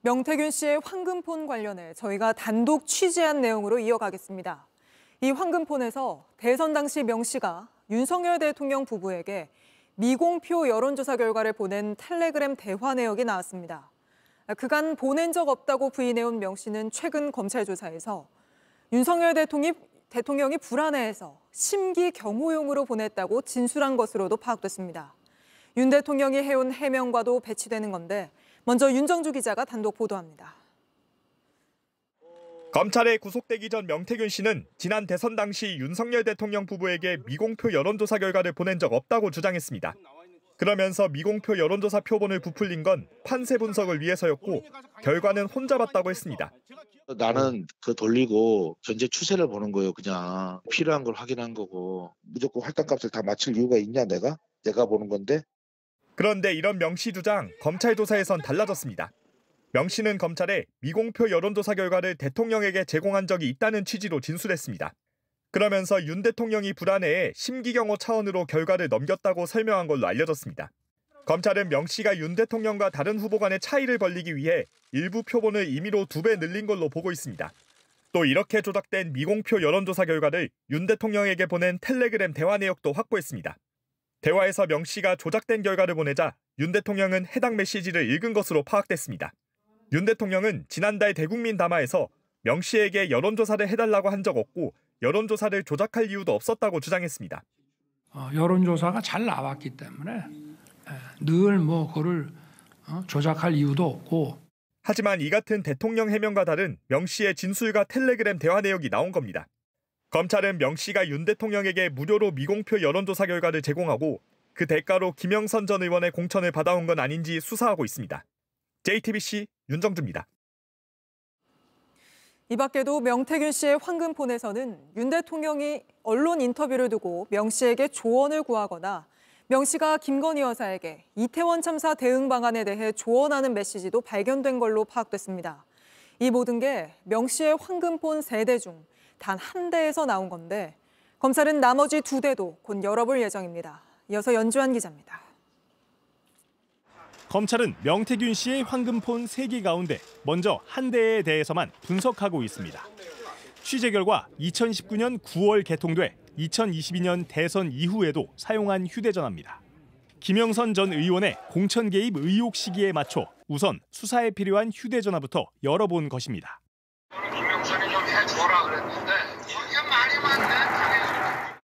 명태균 씨의 황금폰 관련해 저희가 단독 취재한 내용으로 이어가겠습니다. 이 황금폰에서 대선 당시 명 씨가 윤석열 대통령 부부에게 미공표 여론조사 결과를 보낸 텔레그램 대화 내역이 나왔습니다. 그간 보낸 적 없다고 부인해온 명 씨는 최근 검찰 조사에서 윤석열 대통령이 불안해해서 심기 경호용으로 보냈다고 진술한 것으로도 파악됐습니다. 윤 대통령이 해온 해명과도 배치되는 건데 먼저 윤정주 기자가 단독 보도합니다. 검찰에 구속되기 전 명태균 씨는 지난 대선 당시 윤석열 대통령 부부에게 미공표 여론조사 결과를 보낸 적 없다고 주장했습니다. 그러면서 미공표 여론조사 표본을 부풀린 건 판세 분석을 위해서였고 결과는 혼자 봤다고 했습니다. 나는 그 돌리고 현재 추세를 보는 거예요. 그냥 필요한 걸 확인한 거고 무조건 할당값을 다 맞출 이유가 있냐 내가 보는 건데. 그런데 이런 명 씨 주장 검찰 조사에선 달라졌습니다. 명 씨는 검찰에 미공표 여론조사 결과를 대통령에게 제공한 적이 있다는 취지로 진술했습니다. 그러면서 윤 대통령이 불안해해 심기경호 차원으로 결과를 넘겼다고 설명한 걸로 알려졌습니다. 검찰은 명 씨가 윤 대통령과 다른 후보 간의 차이를 벌리기 위해 일부 표본을 임의로 2배 늘린 걸로 보고 있습니다. 또 이렇게 조작된 미공표 여론조사 결과를 윤 대통령에게 보낸 텔레그램 대화 내역도 확보했습니다. 대화에서 명 씨가 조작된 결과를 보내자 윤 대통령은 해당 메시지를 읽은 것으로 파악됐습니다. 윤 대통령은 지난달 대국민 담화에서 명 씨에게 여론조사를 해달라고 한 적 없고 여론조사를 조작할 이유도 없었다고 주장했습니다. 여론조사가 잘 나왔기 때문에 늘 그거를 조작할 이유도 없고. 하지만 이 같은 대통령 해명과 다른 명 씨의 진술과 텔레그램 대화 내역이 나온 겁니다. 검찰은 명 씨가 윤 대통령에게 무료로 미공표 여론조사 결과를 제공하고 그 대가로 김영선 전 의원의 공천을 받아온 건 아닌지 수사하고 있습니다. JTBC 윤정주입니다. 이 밖에도 명태균 씨의 황금폰에서는 윤 대통령이 언론 인터뷰를 두고 명 씨에게 조언을 구하거나 명 씨가 김건희 여사에게 이태원 참사 대응 방안에 대해 조언하는 메시지도 발견된 걸로 파악됐습니다. 이 모든 게 명 씨의 황금폰 3대 중 단 한 대에서 나온 건데 검찰은 나머지 2대도 곧 열어볼 예정입니다. 이어서 연주한 기자입니다. 검찰은 명태균 씨의 황금폰 3개 가운데 먼저 한 대에 대해서만 분석하고 있습니다. 취재 결과 2019년 9월 개통돼 2022년 대선 이후에도 사용한 휴대전화입니다. 김영선 전 의원의 공천 개입 의혹 시기에 맞춰 우선 수사에 필요한 휴대전화부터 열어본 것입니다. 김영선이 좀 해줘라 그랬는데 이게 말이 많네.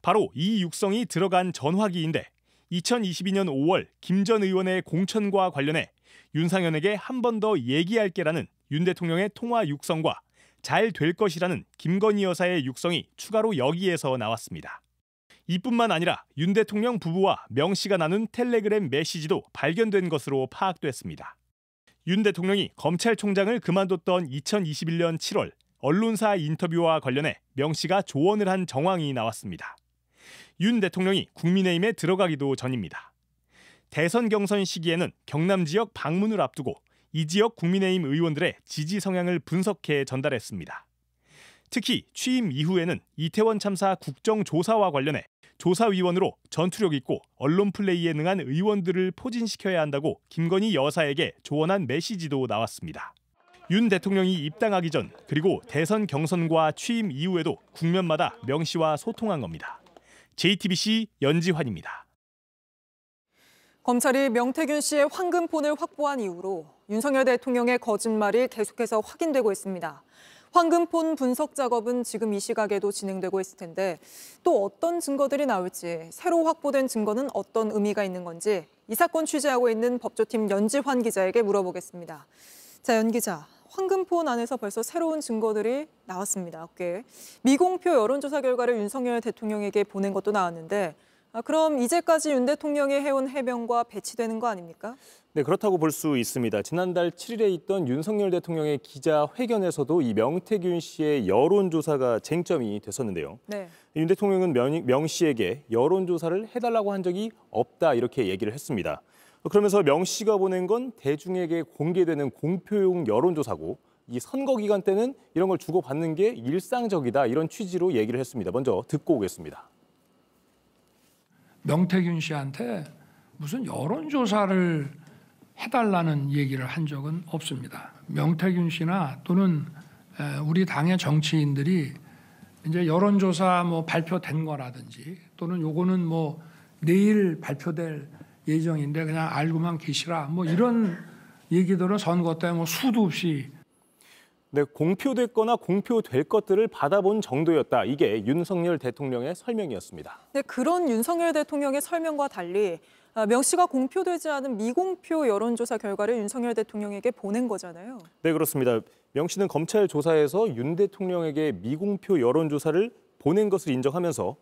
바로 이 육성이 들어간 전화기인데 2022년 5월 김 전 의원의 공천과 관련해 윤상현에게 한 번 더 얘기할게라는 윤 대통령의 통화 육성과 잘 될 것이라는 김건희 여사의 육성이 추가로 여기에서 나왔습니다. 이뿐만 아니라 윤 대통령 부부와 명 씨가 나눈 텔레그램 메시지도 발견된 것으로 파악됐습니다. 윤 대통령이 검찰총장을 그만뒀던 2021년 7월 언론사 인터뷰와 관련해 명 씨가 조언을 한 정황이 나왔습니다. 윤 대통령이 국민의힘에 들어가기도 전입니다. 대선 경선 시기에는 경남 지역 방문을 앞두고 이 지역 국민의힘 의원들의 지지 성향을 분석해 전달했습니다. 특히 취임 이후에는 이태원 참사 국정조사와 관련해 조사위원으로 전투력 있고 언론 플레이에 능한 의원들을 포진시켜야 한다고 김건희 여사에게 조언한 메시지도 나왔습니다. 윤 대통령이 입당하기 전 그리고 대선 경선과 취임 이후에도 국면마다 명 씨와 소통한 겁니다. JTBC 연지환입니다. 검찰이 명태균 씨의 황금폰을 확보한 이후로 윤석열 대통령의 거짓말이 계속해서 확인되고 있습니다. 황금폰 분석 작업은 지금 이 시각에도 진행되고 있을 텐데 또 어떤 증거들이 나올지, 새로 확보된 증거는 어떤 의미가 있는 건지 이 사건 취재하고 있는 법조팀 연지환 기자에게 물어보겠습니다. 자, 연 기자, 황금폰 안에서 벌써 새로운 증거들이 나왔습니다. 꽤 미공표 여론조사 결과를 윤석열 대통령에게 보낸 것도 나왔는데 그럼 이제까지 윤 대통령이 해온 해명과 배치되는 거 아닙니까? 네, 그렇다고 볼 수 있습니다. 지난달 7일에 있던 윤석열 대통령의 기자회견에서도 이 명태균 씨의 여론조사가 쟁점이 됐었는데요. 네. 윤 대통령은 명 씨에게 여론조사를 해달라고 한 적이 없다 이렇게 얘기를 했습니다. 그러면서 명 씨가 보낸 건 대중에게 공개되는 공표용 여론조사고 이 선거 기간 때는 이런 걸 주고받는 게 일상적이다 이런 취지로 얘기를 했습니다. 먼저 듣고 오겠습니다. 명태균 씨한테 무슨 여론조사를 해달라는 얘기를 한 적은 없습니다. 명태균 씨나 또는 우리 당의 정치인들이 이제 여론조사 뭐 발표된 거라든지 또는 요거는 뭐 내일 발표될 예정인데 그냥 알고만 계시라 뭐 이런 얘기들은 선거 때 뭐 수도 없이 네, 공표됐거나 공표될 것들을 받아본 정도였다. 이게 윤석열 대통령의 설명이었습니다. 네, 그런 윤석열 대통령의 설명과 달리 명 씨가 공표되지 않은 미공표 여론조사 결과를 윤석열 대통령에게 보낸 거잖아요. 네, 그렇습니다. 명 씨는 검찰 조사에서 윤 대통령에게 미공표 여론조사를 보낸 것을 인정하면서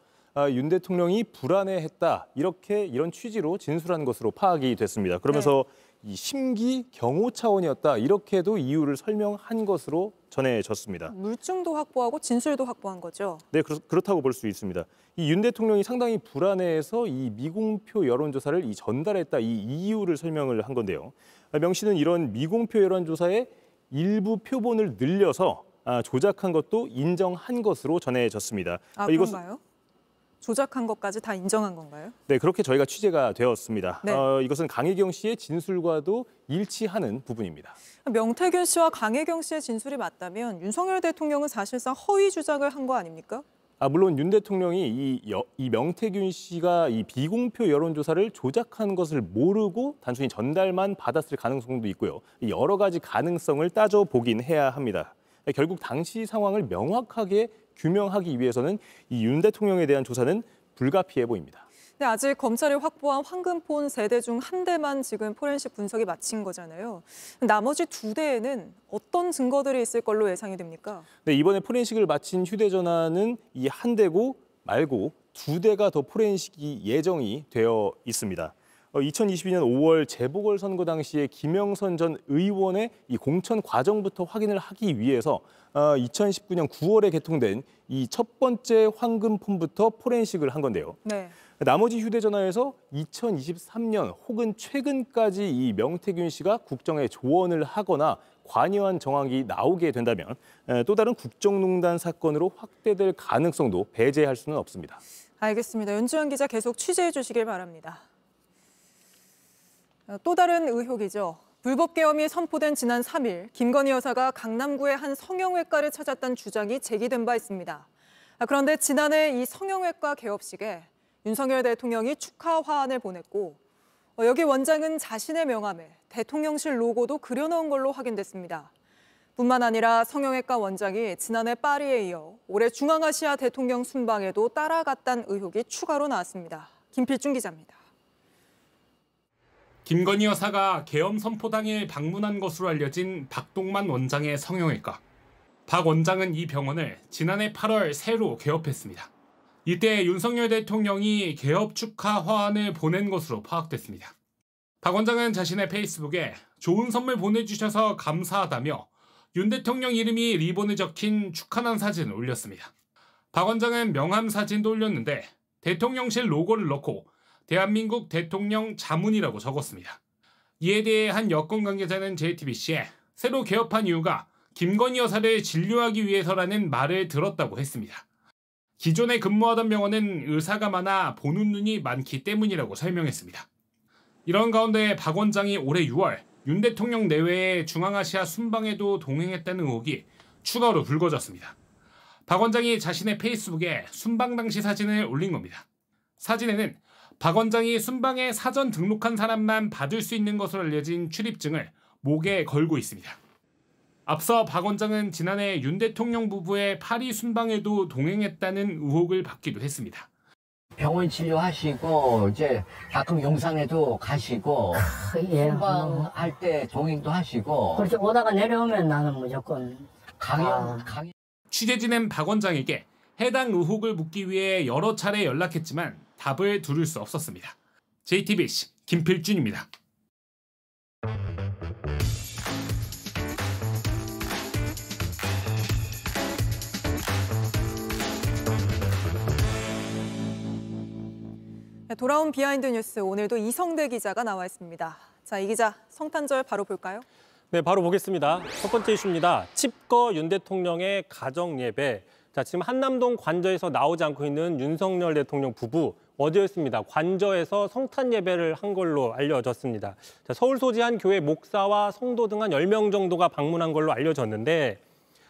윤 대통령이 불안해했다. 이런 취지로 진술한 것으로 파악이 됐습니다. 그러면서 이 심기 경호 차원이었다. 이렇게도 이유를 설명한 것으로 전해졌습니다. 물증도 확보하고 진술도 확보한 거죠. 네, 그렇다고 볼 수 있습니다. 이 윤 대통령이 상당히 불안해해서 이 미공표 여론조사를 전달했다. 이 이유를 설명을 한 건데요. 명 씨는 이런 미공표 여론조사의 일부 표본을 늘려서 조작한 것도 인정한 것으로 전해졌습니다. 그런가요? 조작한 것까지 다 인정한 건가요? 네, 그렇게 저희가 취재가 되었습니다. 네. 이것은 강혜경 씨의 진술과도 일치하는 부분입니다. 명태균 씨와 강혜경 씨의 진술이 맞다면 윤석열 대통령은 사실상 허위 주장을 한 거 아닙니까? 물론 윤 대통령이 이 명태균 씨가 이 비공표 여론조사를 조작한 것을 모르고 단순히 전달만 받았을 가능성도 있고요. 여러 가지 가능성을 따져보긴 해야 합니다. 결국 당시 상황을 명확하게 규명하기 위해서는 이 윤 대통령에 대한 조사는 불가피해 보입니다. 네, 아직 검찰이 확보한 황금폰 3대 중 1대만 지금 포렌식 분석이 마친 거잖아요. 나머지 2대에는 어떤 증거들이 있을 걸로 예상이 됩니까? 네, 이번에 포렌식을 마친 휴대전화는 이 1대고 말고 2대가 더 포렌식이 예정이 되어 있습니다. 2022년 5월 재보궐선거 당시에 김영선 전 의원의 이 공천 과정부터 확인을 하기 위해서 2019년 9월에 개통된 이 첫 번째 황금폰부터 포렌식을 한 건데요. 네. 나머지 휴대전화에서 2023년 혹은 최근까지 이 명태균 씨가 국정에 조언을 하거나 관여한 정황이 나오게 된다면 또 다른 국정농단 사건으로 확대될 가능성도 배제할 수는 없습니다. 알겠습니다. 연주현 기자 계속 취재해 주시길 바랍니다. 또 다른 의혹이죠. 불법 계엄이 선포된 지난 3일 김건희 여사가 강남구의 한 성형외과를 찾았다는 주장이 제기된 바 있습니다. 그런데 지난해 이 성형외과 개업식에 윤석열 대통령이 축하 화환을 보냈고 여기 원장은 자신의 명함에 대통령실 로고도 그려넣은 걸로 확인됐습니다. 뿐만 아니라 성형외과 원장이 지난해 파리에 이어 올해 중앙아시아 대통령 순방에도 따라갔다는 의혹이 추가로 나왔습니다. 김필중 기자입니다. 김건희 여사가 계엄 선포 당일 방문한 것으로 알려진 박동만 원장의 성형외과. 박 원장은 이 병원을 지난해 8월 새로 개업했습니다. 이때 윤석열 대통령이 개업 축하 화환을 보낸 것으로 파악됐습니다. 박 원장은 자신의 페이스북에 좋은 선물 보내주셔서 감사하다며 윤 대통령 이름이 리본에 적힌 축하난 사진을 올렸습니다. 박 원장은 명함 사진도 올렸는데 대통령실 로고를 넣고 대한민국 대통령 자문이라고 적었습니다. 이에 대해 한 여권 관계자는 JTBC에 새로 개업한 이유가 김건희 여사를 진료하기 위해서라는 말을 들었다고 했습니다. 기존에 근무하던 병원은 의사가 많아 보는 눈이 많기 때문이라고 설명했습니다. 이런 가운데 박 원장이 올해 6월 윤 대통령 내외의 중앙아시아 순방에도 동행했다는 의혹이 추가로 불거졌습니다. 박 원장이 자신의 페이스북에 순방 당시 사진을 올린 겁니다. 사진에는 박 원장이 순방에 사전 등록한 사람만 받을 수 있는 것으로 알려진 출입증을 목에 걸고 있습니다. 앞서 박 원장은 지난해 윤 대통령 부부의 파리 순방에도 동행했다는 의혹을 받기도 했습니다. 병원 진료하시고 이제 가끔 용산에도 가시고 순방할 때 동행도 하시고 그렇죠. 오다가 내려오면 나는 무조건 강연 취재진은 박 원장에게 해당 의혹을 묻기 위해 여러 차례 연락했지만 답을 들을 수 없었습니다. JTBC 김필준입니다. 돌아온 비하인드 뉴스, 오늘도 이성대 기자가 나와 있습니다. 자, 이 기자, 성탄절 바로 볼까요? 네, 바로 보겠습니다. 첫 번째 이슈입니다. 칩거 윤 대통령의 가정 예배. 자, 지금 한남동 관저에서 나오지 않고 있는 윤석열 대통령 부부. 어제였습니다. 관저에서 성탄 예배를 한 걸로 알려졌습니다. 자, 서울 소재 한 교회 목사와 성도 등 한 10명 정도가 방문한 걸로 알려졌는데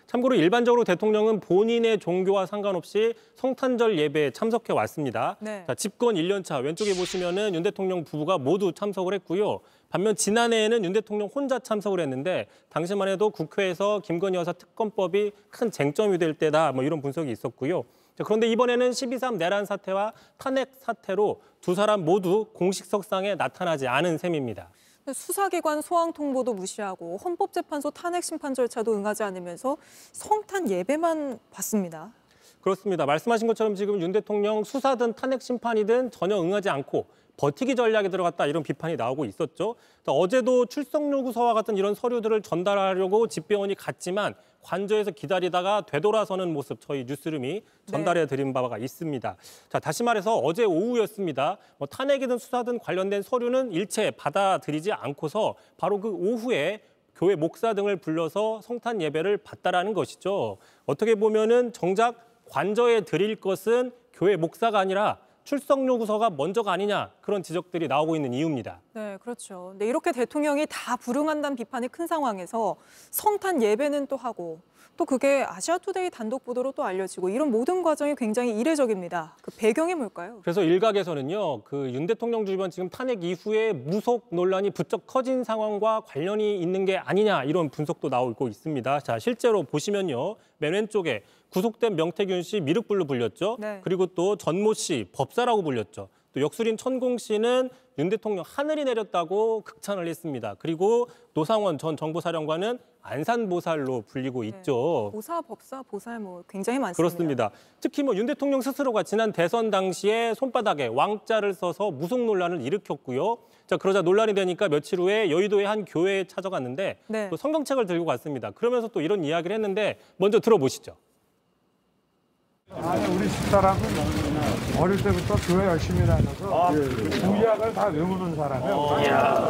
참고로 일반적으로 대통령은 본인의 종교와 상관없이 성탄절 예배에 참석해 왔습니다. 네. 자, 집권 1년차 왼쪽에 보시면은 윤 대통령 부부가 모두 참석을 했고요. 반면 지난해에는 윤 대통령 혼자 참석을 했는데 당시만 해도 국회에서 김건희 여사 특검법이 큰 쟁점이 될 때다 뭐 이런 분석이 있었고요. 자, 그런데 이번에는 12.3 내란 사태와 탄핵 사태로 두 사람 모두 공식 석상에 나타나지 않은 셈입니다. 수사기관 소환 통보도 무시하고 헌법재판소 탄핵 심판 절차도 응하지 않으면서 성탄 예배만 받습니다. 그렇습니다. 말씀하신 것처럼 지금 윤 대통령 수사든 탄핵 심판이든 전혀 응하지 않고 버티기 전략에 들어갔다 이런 비판이 나오고 있었죠. 어제도 출석 요구서와 같은 이런 서류들을 전달하려고 집배원이 갔지만 관저에서 기다리다가 되돌아서는 모습 저희 뉴스룸이 전달해 드린 바가 있습니다. 자, 다시 말해서 어제 오후였습니다. 탄핵이든 수사든 관련된 서류는 일체 받아들이지 않고서 바로 그 오후에 교회 목사 등을 불러서 성탄 예배를 받다라는 것이죠. 어떻게 보면은 정작 관저에 드릴 것은 교회 목사가 아니라 출석 요구서가 먼저가 아니냐 그런 지적들이 나오고 있는 이유입니다. 네, 그렇죠. 근데 이렇게 대통령이 다 불응한다는 비판이 큰 상황에서 성탄 예배는 또 하고 또 그게 아시아투데이 단독 보도로 또 알려지고 이런 모든 과정이 굉장히 이례적입니다. 그 배경이 뭘까요? 그래서 일각에서는요, 그 윤 대통령 주변 지금 탄핵 이후에 무속 논란이 부쩍 커진 상황과 관련이 있는 게 아니냐 이런 분석도 나오고 있습니다. 자, 실제로 보시면요, 맨 왼쪽에 구속된 명태균 씨 미륵불로 불렸죠. 네. 그리고 또 전모 씨 법사라고 불렸죠. 또 역술인 천공 씨는 윤 대통령 하늘이 내렸다고 극찬을 했습니다. 그리고 노상원 전 정보사령관은 안산보살로 불리고 있죠. 보사, 법사, 보살 뭐 굉장히 많습니다. 그렇습니다. 특히 윤 대통령 스스로가 지난 대선 당시에 손바닥에 왕자를 써서 무속 논란을 일으켰고요. 자, 그러자 논란이 되니까 며칠 후에 여의도의 한 교회에 찾아갔는데 네. 또 성경책을 들고 갔습니다. 그러면서 또 이런 이야기를 했는데 먼저 들어보시죠. 아니 우리 집사람은 어릴 때부터 교회 열심히 다녀서 구약을 다 외우는 사람이에요.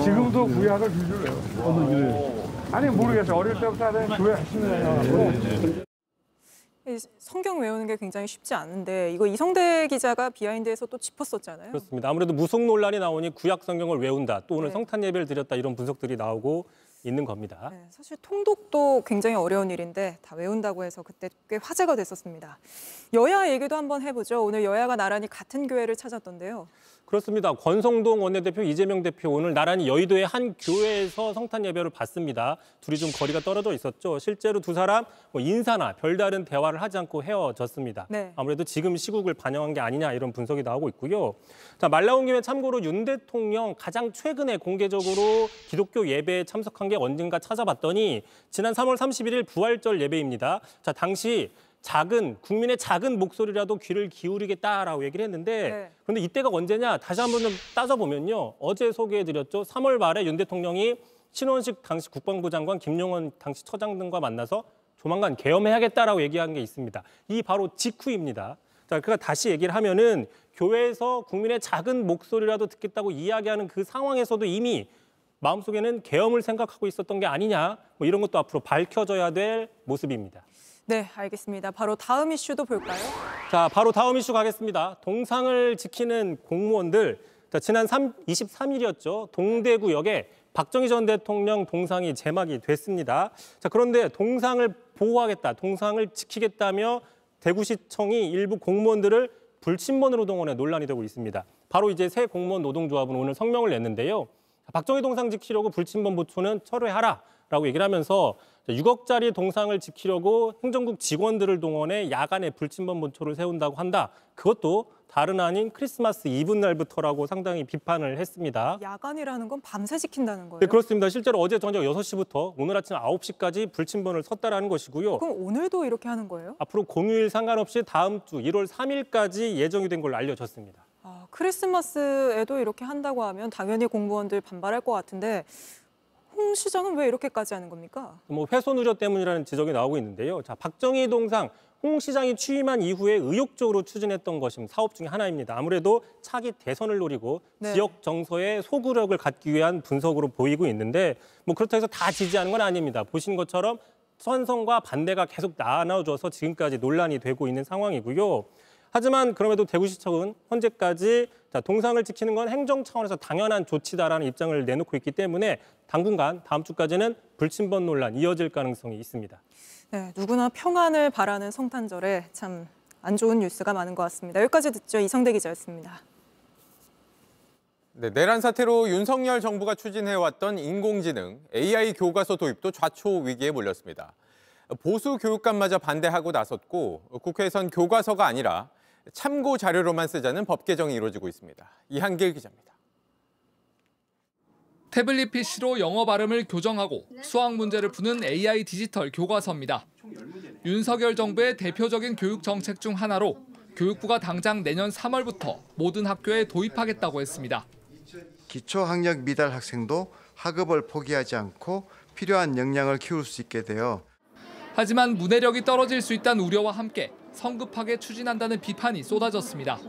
지금도 구약을 줄줄 외워요. 아니 모르겠어요. 어릴 때부터 교회 열심히 다녀서. 성경 외우는 게 굉장히 쉽지 않은데 이거 이성대 기자가 비하인드에서 또 짚었었잖아요. 그렇습니다. 아무래도 무속 논란이 나오니 구약 성경을 외운다. 또 오늘 성탄 예배를 드렸다 이런 분석들이 나오고 있는 겁니다. 네, 사실 통독도 굉장히 어려운 일인데 다 외운다고 해서 그때 꽤 화제가 됐었습니다. 여야 얘기도 한번 해보죠. 오늘 여야가 나란히 같은 교회를 찾았던데요. 그렇습니다. 권성동 원내대표, 이재명 대표 오늘 나란히 여의도의 한 교회에서 성탄 예배를 받습니다. 둘이 좀 거리가 떨어져 있었죠. 실제로 두 사람 인사나 별다른 대화를 하지 않고 헤어졌습니다. 네. 아무래도 지금 시국을 반영한 게 아니냐 이런 분석이 나오고 있고요. 자, 말 나온 김에 참고로 윤 대통령 가장 최근에 공개적으로 기독교 예배에 참석한 게 언젠가 찾아봤더니 지난 3월 31일 부활절 예배입니다. 자, 당시 국민의 작은 목소리라도 귀를 기울이겠다라고 얘기를 했는데 그런데 이때가 언제냐 다시 한번 좀 따져보면요. 어제 소개해드렸죠. 3월 말에 윤 대통령이 신원식 당시 국방부 장관, 김용원 당시 처장 등과 만나서 조만간 계엄해야겠다라고 얘기한 게 있습니다. 이 바로 직후입니다. 자, 그러니까 다시 얘기를 하면은 교회에서 국민의 작은 목소리라도 듣겠다고 이야기하는 그 상황에서도 이미 마음속에는 계엄을 생각하고 있었던 게 아니냐 뭐 이런 것도 앞으로 밝혀져야 될 모습입니다. 네, 알겠습니다. 바로 다음 이슈도 볼까요? 자, 바로 다음 이슈 가겠습니다. 동상을 지키는 공무원들. 자, 지난 23일이었죠. 동대구역에 박정희 전 대통령 동상이 제막이 됐습니다. 자, 그런데 동상을 보호하겠다, 동상을 지키겠다며 대구시청이 일부 공무원들을 불침번으로 동원해 논란이 되고 있습니다. 바로 이제 새 공무원 노동조합은 오늘 성명을 냈는데요. 박정희 동상 지키려고 불침번 보초는 철회하라라고 얘기를 하면서 6억짜리 동상을 지키려고 행정국 직원들을 동원해 야간에 불침번 보초를 세운다고 한다. 그것도 다른 아닌 크리스마스 이브날부터라고 상당히 비판을 했습니다. 야간이라는 건 밤새 지킨다는 거예요? 네, 그렇습니다. 실제로 어제 저녁 6시부터 오늘 아침 9시까지 불침번을 섰다라는 것이고요. 그럼 오늘도 이렇게 하는 거예요? 앞으로 공휴일 상관없이 다음 주 1월 3일까지 예정이 된 걸로 알려졌습니다. 크리스마스에도 이렇게 한다고 하면 당연히 공무원들 반발할 것 같은데 홍 시장은 왜 이렇게까지 하는 겁니까? 훼손 우려 때문이라는 지적이 나오고 있는데요. 자, 박정희 동상 홍 시장이 취임한 이후에 의욕적으로 추진했던 것이 사업 중에 하나입니다. 아무래도 차기 대선을 노리고 지역 정서에 소구력을 갖기 위한 분석으로 보이고 있는데 그렇다고 해서 다 지지하는 건 아닙니다. 보신 것처럼 선성과 반대가 계속 나눠져서 지금까지 논란이 되고 있는 상황이고요. 하지만 그럼에도 대구시청은 현재까지 동상을 지키는 건 행정 차원에서 당연한 조치다라는 입장을 내놓고 있기 때문에 당분간 다음 주까지는 불침번 논란 이어질 가능성이 있습니다. 네, 누구나 평안을 바라는 성탄절에 참 안 좋은 뉴스가 많은 것 같습니다. 여기까지 듣죠. 이성대 기자였습니다. 네, 내란 사태로 윤석열 정부가 추진해왔던 인공지능 AI 교과서 도입도 좌초 위기에 몰렸습니다. 보수 교육감마저 반대하고 나섰고 국회에선 교과서가 아니라 참고 자료로만 쓰자는 법 개정이 이루어지고 있습니다. 이한길 기자입니다. 태블릿 PC로 영어 발음을 교정하고 수학 문제를 푸는 AI 디지털 교과서입니다. 윤석열 정부의 대표적인 교육 정책 중 하나로 교육부가 당장 내년 3월부터 모든 학교에 도입하겠다고 했습니다. 기초학력 미달 학생도 학업을 포기하지 않고 필요한 역량을 키울 수 있게 되어 하지만 문해력이 떨어질 수 있다는 우려와 함께 성급하게 추진한다는 비판이 쏟아졌습니다.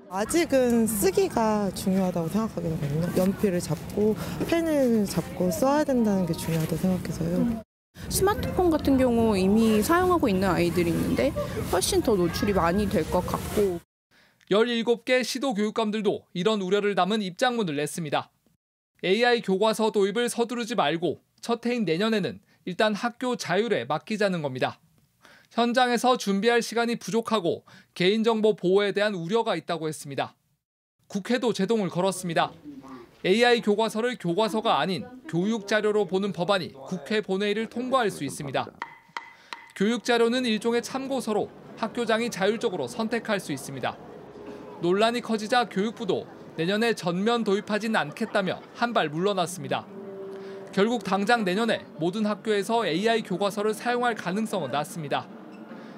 아직은 쓰기가 중요하다고 생각하긴 하거든요. 연필을 잡고 펜을 잡고 써야 된다는 게 중요하다고 생각해서요. 스마트폰 같은 경우 이미 사용하고 있는 아이들이 있는데 훨씬 더 노출이 많이 될 것 같고 17개 시도 교육감들도 이런 우려를 담은 입장문을 냈습니다. AI 교과서 도입을 서두르지 말고 첫 해인 내년에는 일단 학교 자율에 맡기자는 겁니다. 현장에서 준비할 시간이 부족하고 개인정보 보호에 대한 우려가 있다고 했습니다. 국회도 제동을 걸었습니다. AI 교과서를 교과서가 아닌 교육자료로 보는 법안이 국회 본회의를 통과할 수 있습니다. 교육자료는 일종의 참고서로 학교장이 자율적으로 선택할 수 있습니다. 논란이 커지자 교육부도 내년에 전면 도입하진 않겠다며 한 발 물러났습니다. 결국 당장 내년에 모든 학교에서 AI 교과서를 사용할 가능성은 낮습니다.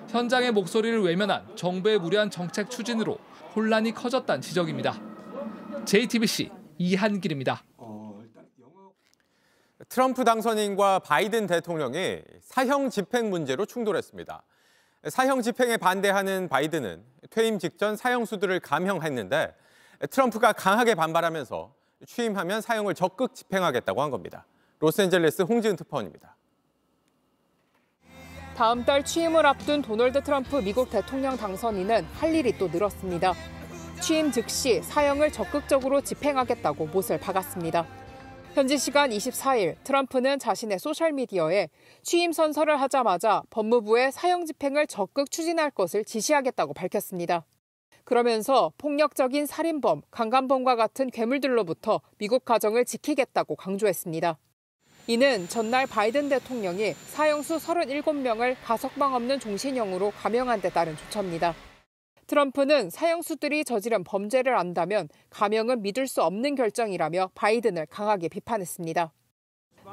현장의 목소리를 외면한 정부의 무리한 정책 추진으로 혼란이 커졌다는 지적입니다. JTBC 이한길입니다. 트럼프 당선인과 바이든 대통령이 사형 집행 문제로 충돌했습니다. 사형 집행에 반대하는 바이든은 퇴임 직전 사형수들을 감형했는데 트럼프가 강하게 반발하면서 취임하면 사형을 적극 집행하겠다고 한 겁니다. 로스앤젤레스 홍지은 특파원입니다. 다음 달 취임을 앞둔 도널드 트럼프 미국 대통령 당선인은 할 일이 또 늘었습니다. 취임 즉시 사형을 적극적으로 집행하겠다고 못을 박았습니다. 현지 시간 24일 트럼프는 자신의 소셜미디어에 취임 선서를 하자마자 법무부에 사형 집행을 적극 추진할 것을 지시하겠다고 밝혔습니다. 그러면서 폭력적인 살인범, 강간범과 같은 괴물들로부터 미국 가정을 지키겠다고 강조했습니다. 이는 전날 바이든 대통령이 사형수 37명을 가석방 없는 종신형으로 감형한 데 따른 조처입니다. 트럼프는 사형수들이 저지른 범죄를 안다면 감형은 믿을 수 없는 결정이라며 바이든을 강하게 비판했습니다.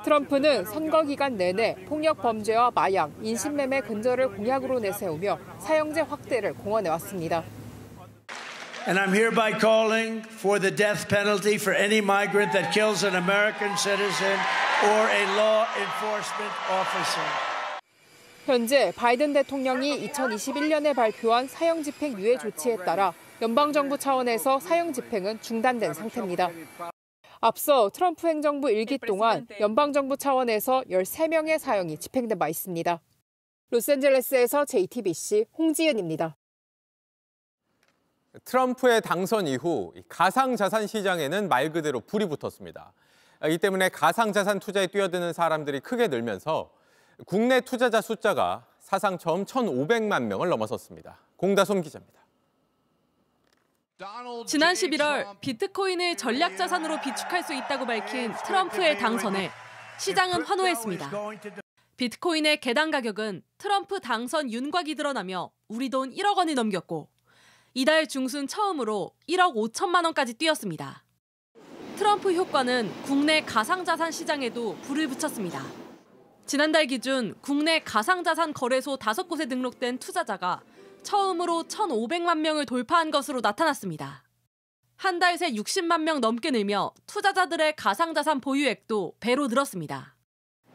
트럼프는 선거 기간 내내 폭력 범죄와 마약, 인신매매 근절을 공약으로 내세우며 사형제 확대를 공언해왔습니다. And I'm hereby calling for the death penalty for any migrant that kills an American citizen or a law enforcement officer. 현재 바이든 대통령이 2021년에 발표한 사형 집행 유예 조치에 따라 연방정부 차원에서 사형 집행은 중단된 상태입니다. 앞서 트럼프 행정부 1기 동안 연방정부 차원에서 13명의 사형이 집행된 바 있습니다. 로스앤젤레스에서 JTBC 홍지은입니다. 트럼프의 당선 이후 가상자산 시장에는 말 그대로 불이 붙었습니다. 이 때문에 가상자산 투자에 뛰어드는 사람들이 크게 늘면서 국내 투자자 숫자가 사상 처음 1,500만 명을 넘어섰습니다. 공다솜 기자입니다. 지난 11월 비트코인을 전략 자산으로 비축할 수 있다고 밝힌 트럼프의 당선에 시장은 환호했습니다. 비트코인의 개당 가격은 트럼프 당선 윤곽이 드러나며 우리 돈 1억 원이 넘겼고 이달 중순 처음으로 1억 5천만 원까지 뛰었습니다. 트럼프 효과는 국내 가상자산 시장에도 불을 붙였습니다. 지난달 기준 국내 가상자산 거래소 5곳에 등록된 투자자가 처음으로 1,500만 명을 돌파한 것으로 나타났습니다. 한 달 새 60만 명 넘게 늘며 투자자들의 가상자산 보유액도 배로 늘었습니다.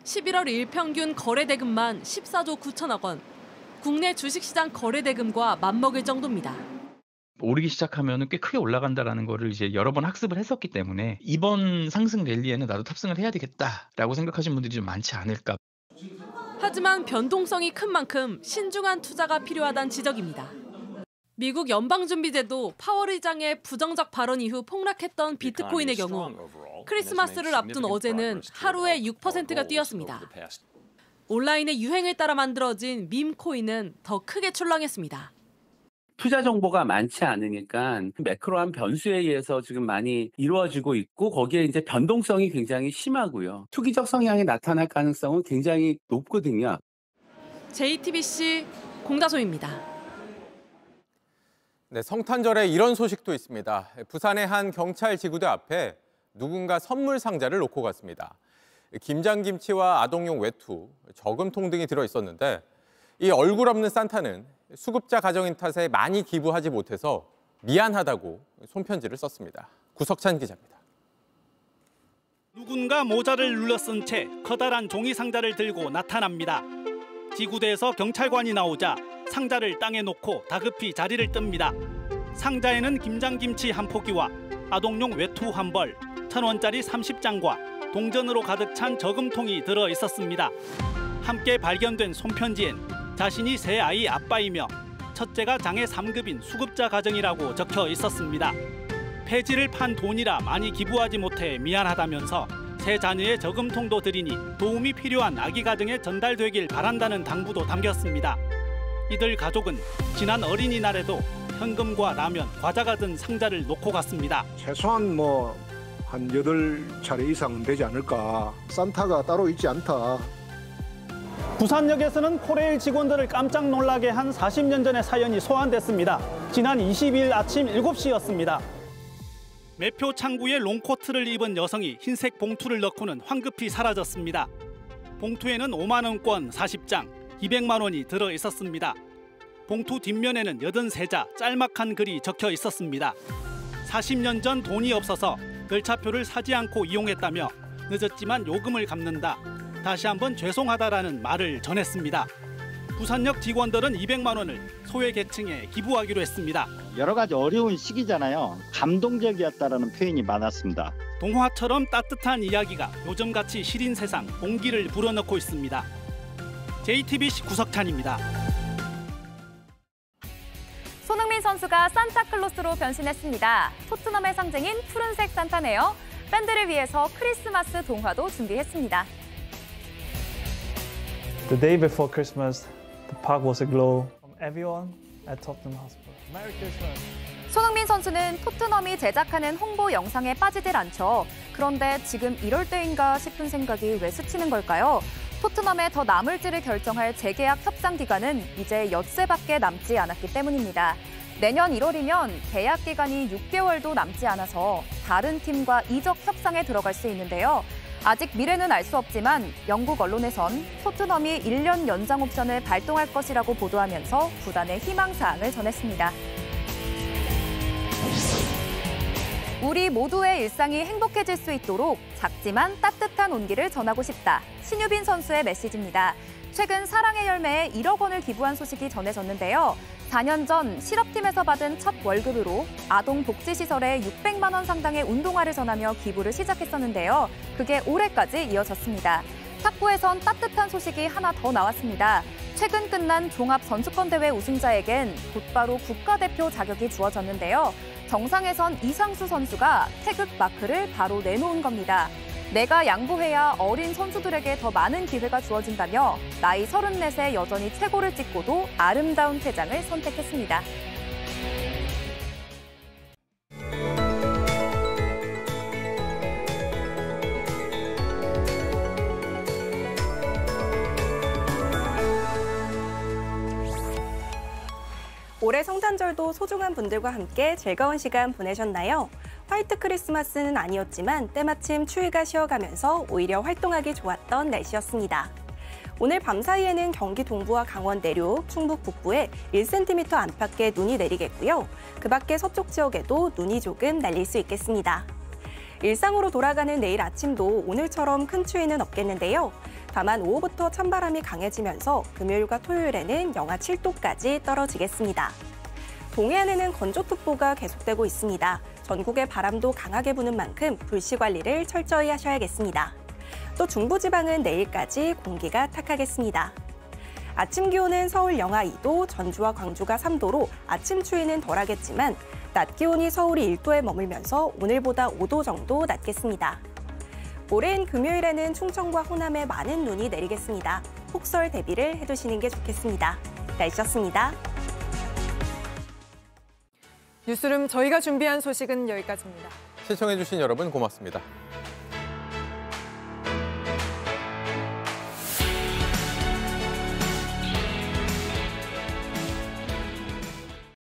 11월 일평균 거래대금만 14조 9천억 원, 국내 주식시장 거래대금과 맞먹을 정도입니다. 오르기 시작하면 꽤 크게 올라간다라는 거를 이제 여러 번 학습을 했었기 때문에 이번 상승 랠리에는 나도 탑승을 해야 되겠다라고 생각하시는 분들이 좀 많지 않을까. 하지만 변동성이 큰 만큼 신중한 투자가 필요하다는 지적입니다. 미국 연방준비제도 파월 의장의 부정적 발언 이후 폭락했던 비트코인의 경우 크리스마스를 앞둔 어제는 하루에 6%가 뛰었습니다. 온라인의 유행을 따라 만들어진 밈코인은 더 크게 출렁했습니다. 투자 정보가 많지 않으니까 매크로한 변수에 의해서 지금 많이 이루어지고 있고 거기에 이제 변동성이 굉장히 심하고요. 투기적 성향이 나타날 가능성은 굉장히 높거든요. JTBC 공다솜입니다. 네, 성탄절에 이런 소식도 있습니다. 부산의 한 경찰 지구대 앞에 누군가 선물 상자를 놓고 갔습니다. 김장김치와 아동용 외투, 저금통 등이 들어있었는데 이 얼굴 없는 산타는 수급자 가정인 탓에 많이 기부하지 못해서 미안하다고 손편지를 썼습니다. 구석찬 기자입니다. 누군가 모자를 눌러쓴 채 커다란 종이 상자를 들고 나타납니다. 지구대에서 경찰관이 나오자 상자를 땅에 놓고 다급히 자리를 뜹니다. 상자에는 김장김치 한 포기와 아동용 외투 한 벌, 1,000원짜리 30장과 동전으로 가득 찬 저금통이 들어 있었습니다. 함께 발견된 손편지엔 자신이 세 아이 아빠이며 첫째가 장애 3급인 수급자 가정이라고 적혀 있었습니다. 폐지를 판 돈이라 많이 기부하지 못해 미안하다면서 세 자녀의 저금통도 드리니 도움이 필요한 아기 가정에 전달되길 바란다는 당부도 담겼습니다. 이들 가족은 지난 어린이날에도 현금과 라면, 과자가 든 상자를 놓고 갔습니다. 최소한 한 8차례 이상은 되지 않을까. 산타가 따로 있지 않다. 부산역에서는 코레일 직원들을 깜짝 놀라게 한 40년 전의 사연이 소환됐습니다. 지난 22일 아침 7시였습니다. 매표 창구에 롱코트를 입은 여성이 흰색 봉투를 넣고는 황급히 사라졌습니다. 봉투에는 5만 원권 40장, 200만 원이 들어 있었습니다. 봉투 뒷면에는 83자 짤막한 글이 적혀 있었습니다. 40년 전 돈이 없어서 열차표를 사지 않고 이용했다며 늦었지만 요금을 갚는다. 다시 한번 죄송하다라는 말을 전했습니다. 부산역 직원들은 200만 원을 소외계층에 기부하기로 했습니다. 여러 가지 어려운 시기잖아요. 감동적이었다라는 표현이 많았습니다. 동화처럼 따뜻한 이야기가 요즘같이 시린 세상 온기를 불어넣고 있습니다. JTBC 구석찬입니다. 손흥민 선수가 산타클로스로 변신했습니다. 토트넘의 상징인 푸른색 산타네요. 팬들을 위해서 크리스마스 동화도 준비했습니다. The day before Christmas, the park was aglow from everyone at Tottenham Hotspur. Merry Christmas. 손흥민 선수는 토트넘이 제작하는 홍보 영상에 빠지질 않죠. 그런데 지금 이럴 때인가 싶은 생각이 왜 스치는 걸까요? 토트넘에 더 남을지를 결정할 재계약 협상 기간은 이제 엿새밖에 남지 않았기 때문입니다. 내년 1월이면 계약 기간이 6개월도 남지 않아서 다른 팀과 이적 협상에 들어갈 수 있는데요. 아직 미래는 알 수 없지만 영국 언론에선 토트넘이 1년 연장 옵션을 발동할 것이라고 보도하면서 구단의 희망사항을 전했습니다. 우리 모두의 일상이 행복해질 수 있도록 작지만 따뜻한 온기를 전하고 싶다. 신유빈 선수의 메시지입니다. 최근 사랑의 열매에 1억 원을 기부한 소식이 전해졌는데요. 4년 전 실업팀에서 받은 첫 월급으로 아동복지시설에 600만 원 상당의 운동화를 전하며 기부를 시작했었는데요. 그게 올해까지 이어졌습니다. 탁구에선 따뜻한 소식이 하나 더 나왔습니다. 최근 끝난 종합선수권대회 우승자에겐 곧바로 국가대표 자격이 주어졌는데요. 정상에선 이상수 선수가 태극 마크를 바로 내놓은 겁니다. 내가 양보해야 어린 선수들에게 더 많은 기회가 주어진다며 나이 34세 여전히 최고를 찍고도 아름다운 퇴장을 선택했습니다. 올해 성탄절도 소중한 분들과 함께 즐거운 시간 보내셨나요? 화이트 크리스마스는 아니었지만 때마침 추위가 쉬어가면서 오히려 활동하기 좋았던 날씨였습니다. 오늘 밤사이에는 경기 동부와 강원 내륙, 충북 북부에 1cm 안팎의 눈이 내리겠고요. 그 밖에 서쪽 지역에도 눈이 조금 날릴 수 있겠습니다. 일상으로 돌아가는 내일 아침도 오늘처럼 큰 추위는 없겠는데요. 다만 오후부터 찬바람이 강해지면서 금요일과 토요일에는 영하 7도까지 떨어지겠습니다. 동해안에는 건조특보가 계속되고 있습니다. 전국에 바람도 강하게 부는 만큼 불씨 관리를 철저히 하셔야겠습니다. 또 중부지방은 내일까지 공기가 탁하겠습니다. 아침 기온은 서울 영하 2도, 전주와 광주가 3도로 아침 추위는 덜하겠지만 낮 기온이 서울이 1도에 머물면서 오늘보다 5도 정도 낮겠습니다. 모레인 금요일에는 충청과 호남에 많은 눈이 내리겠습니다. 폭설 대비를 해두시는 게 좋겠습니다. 날씨였습니다. 뉴스룸 저희가 준비한 소식은 여기까지입니다. 시청해주신 여러분 고맙습니다.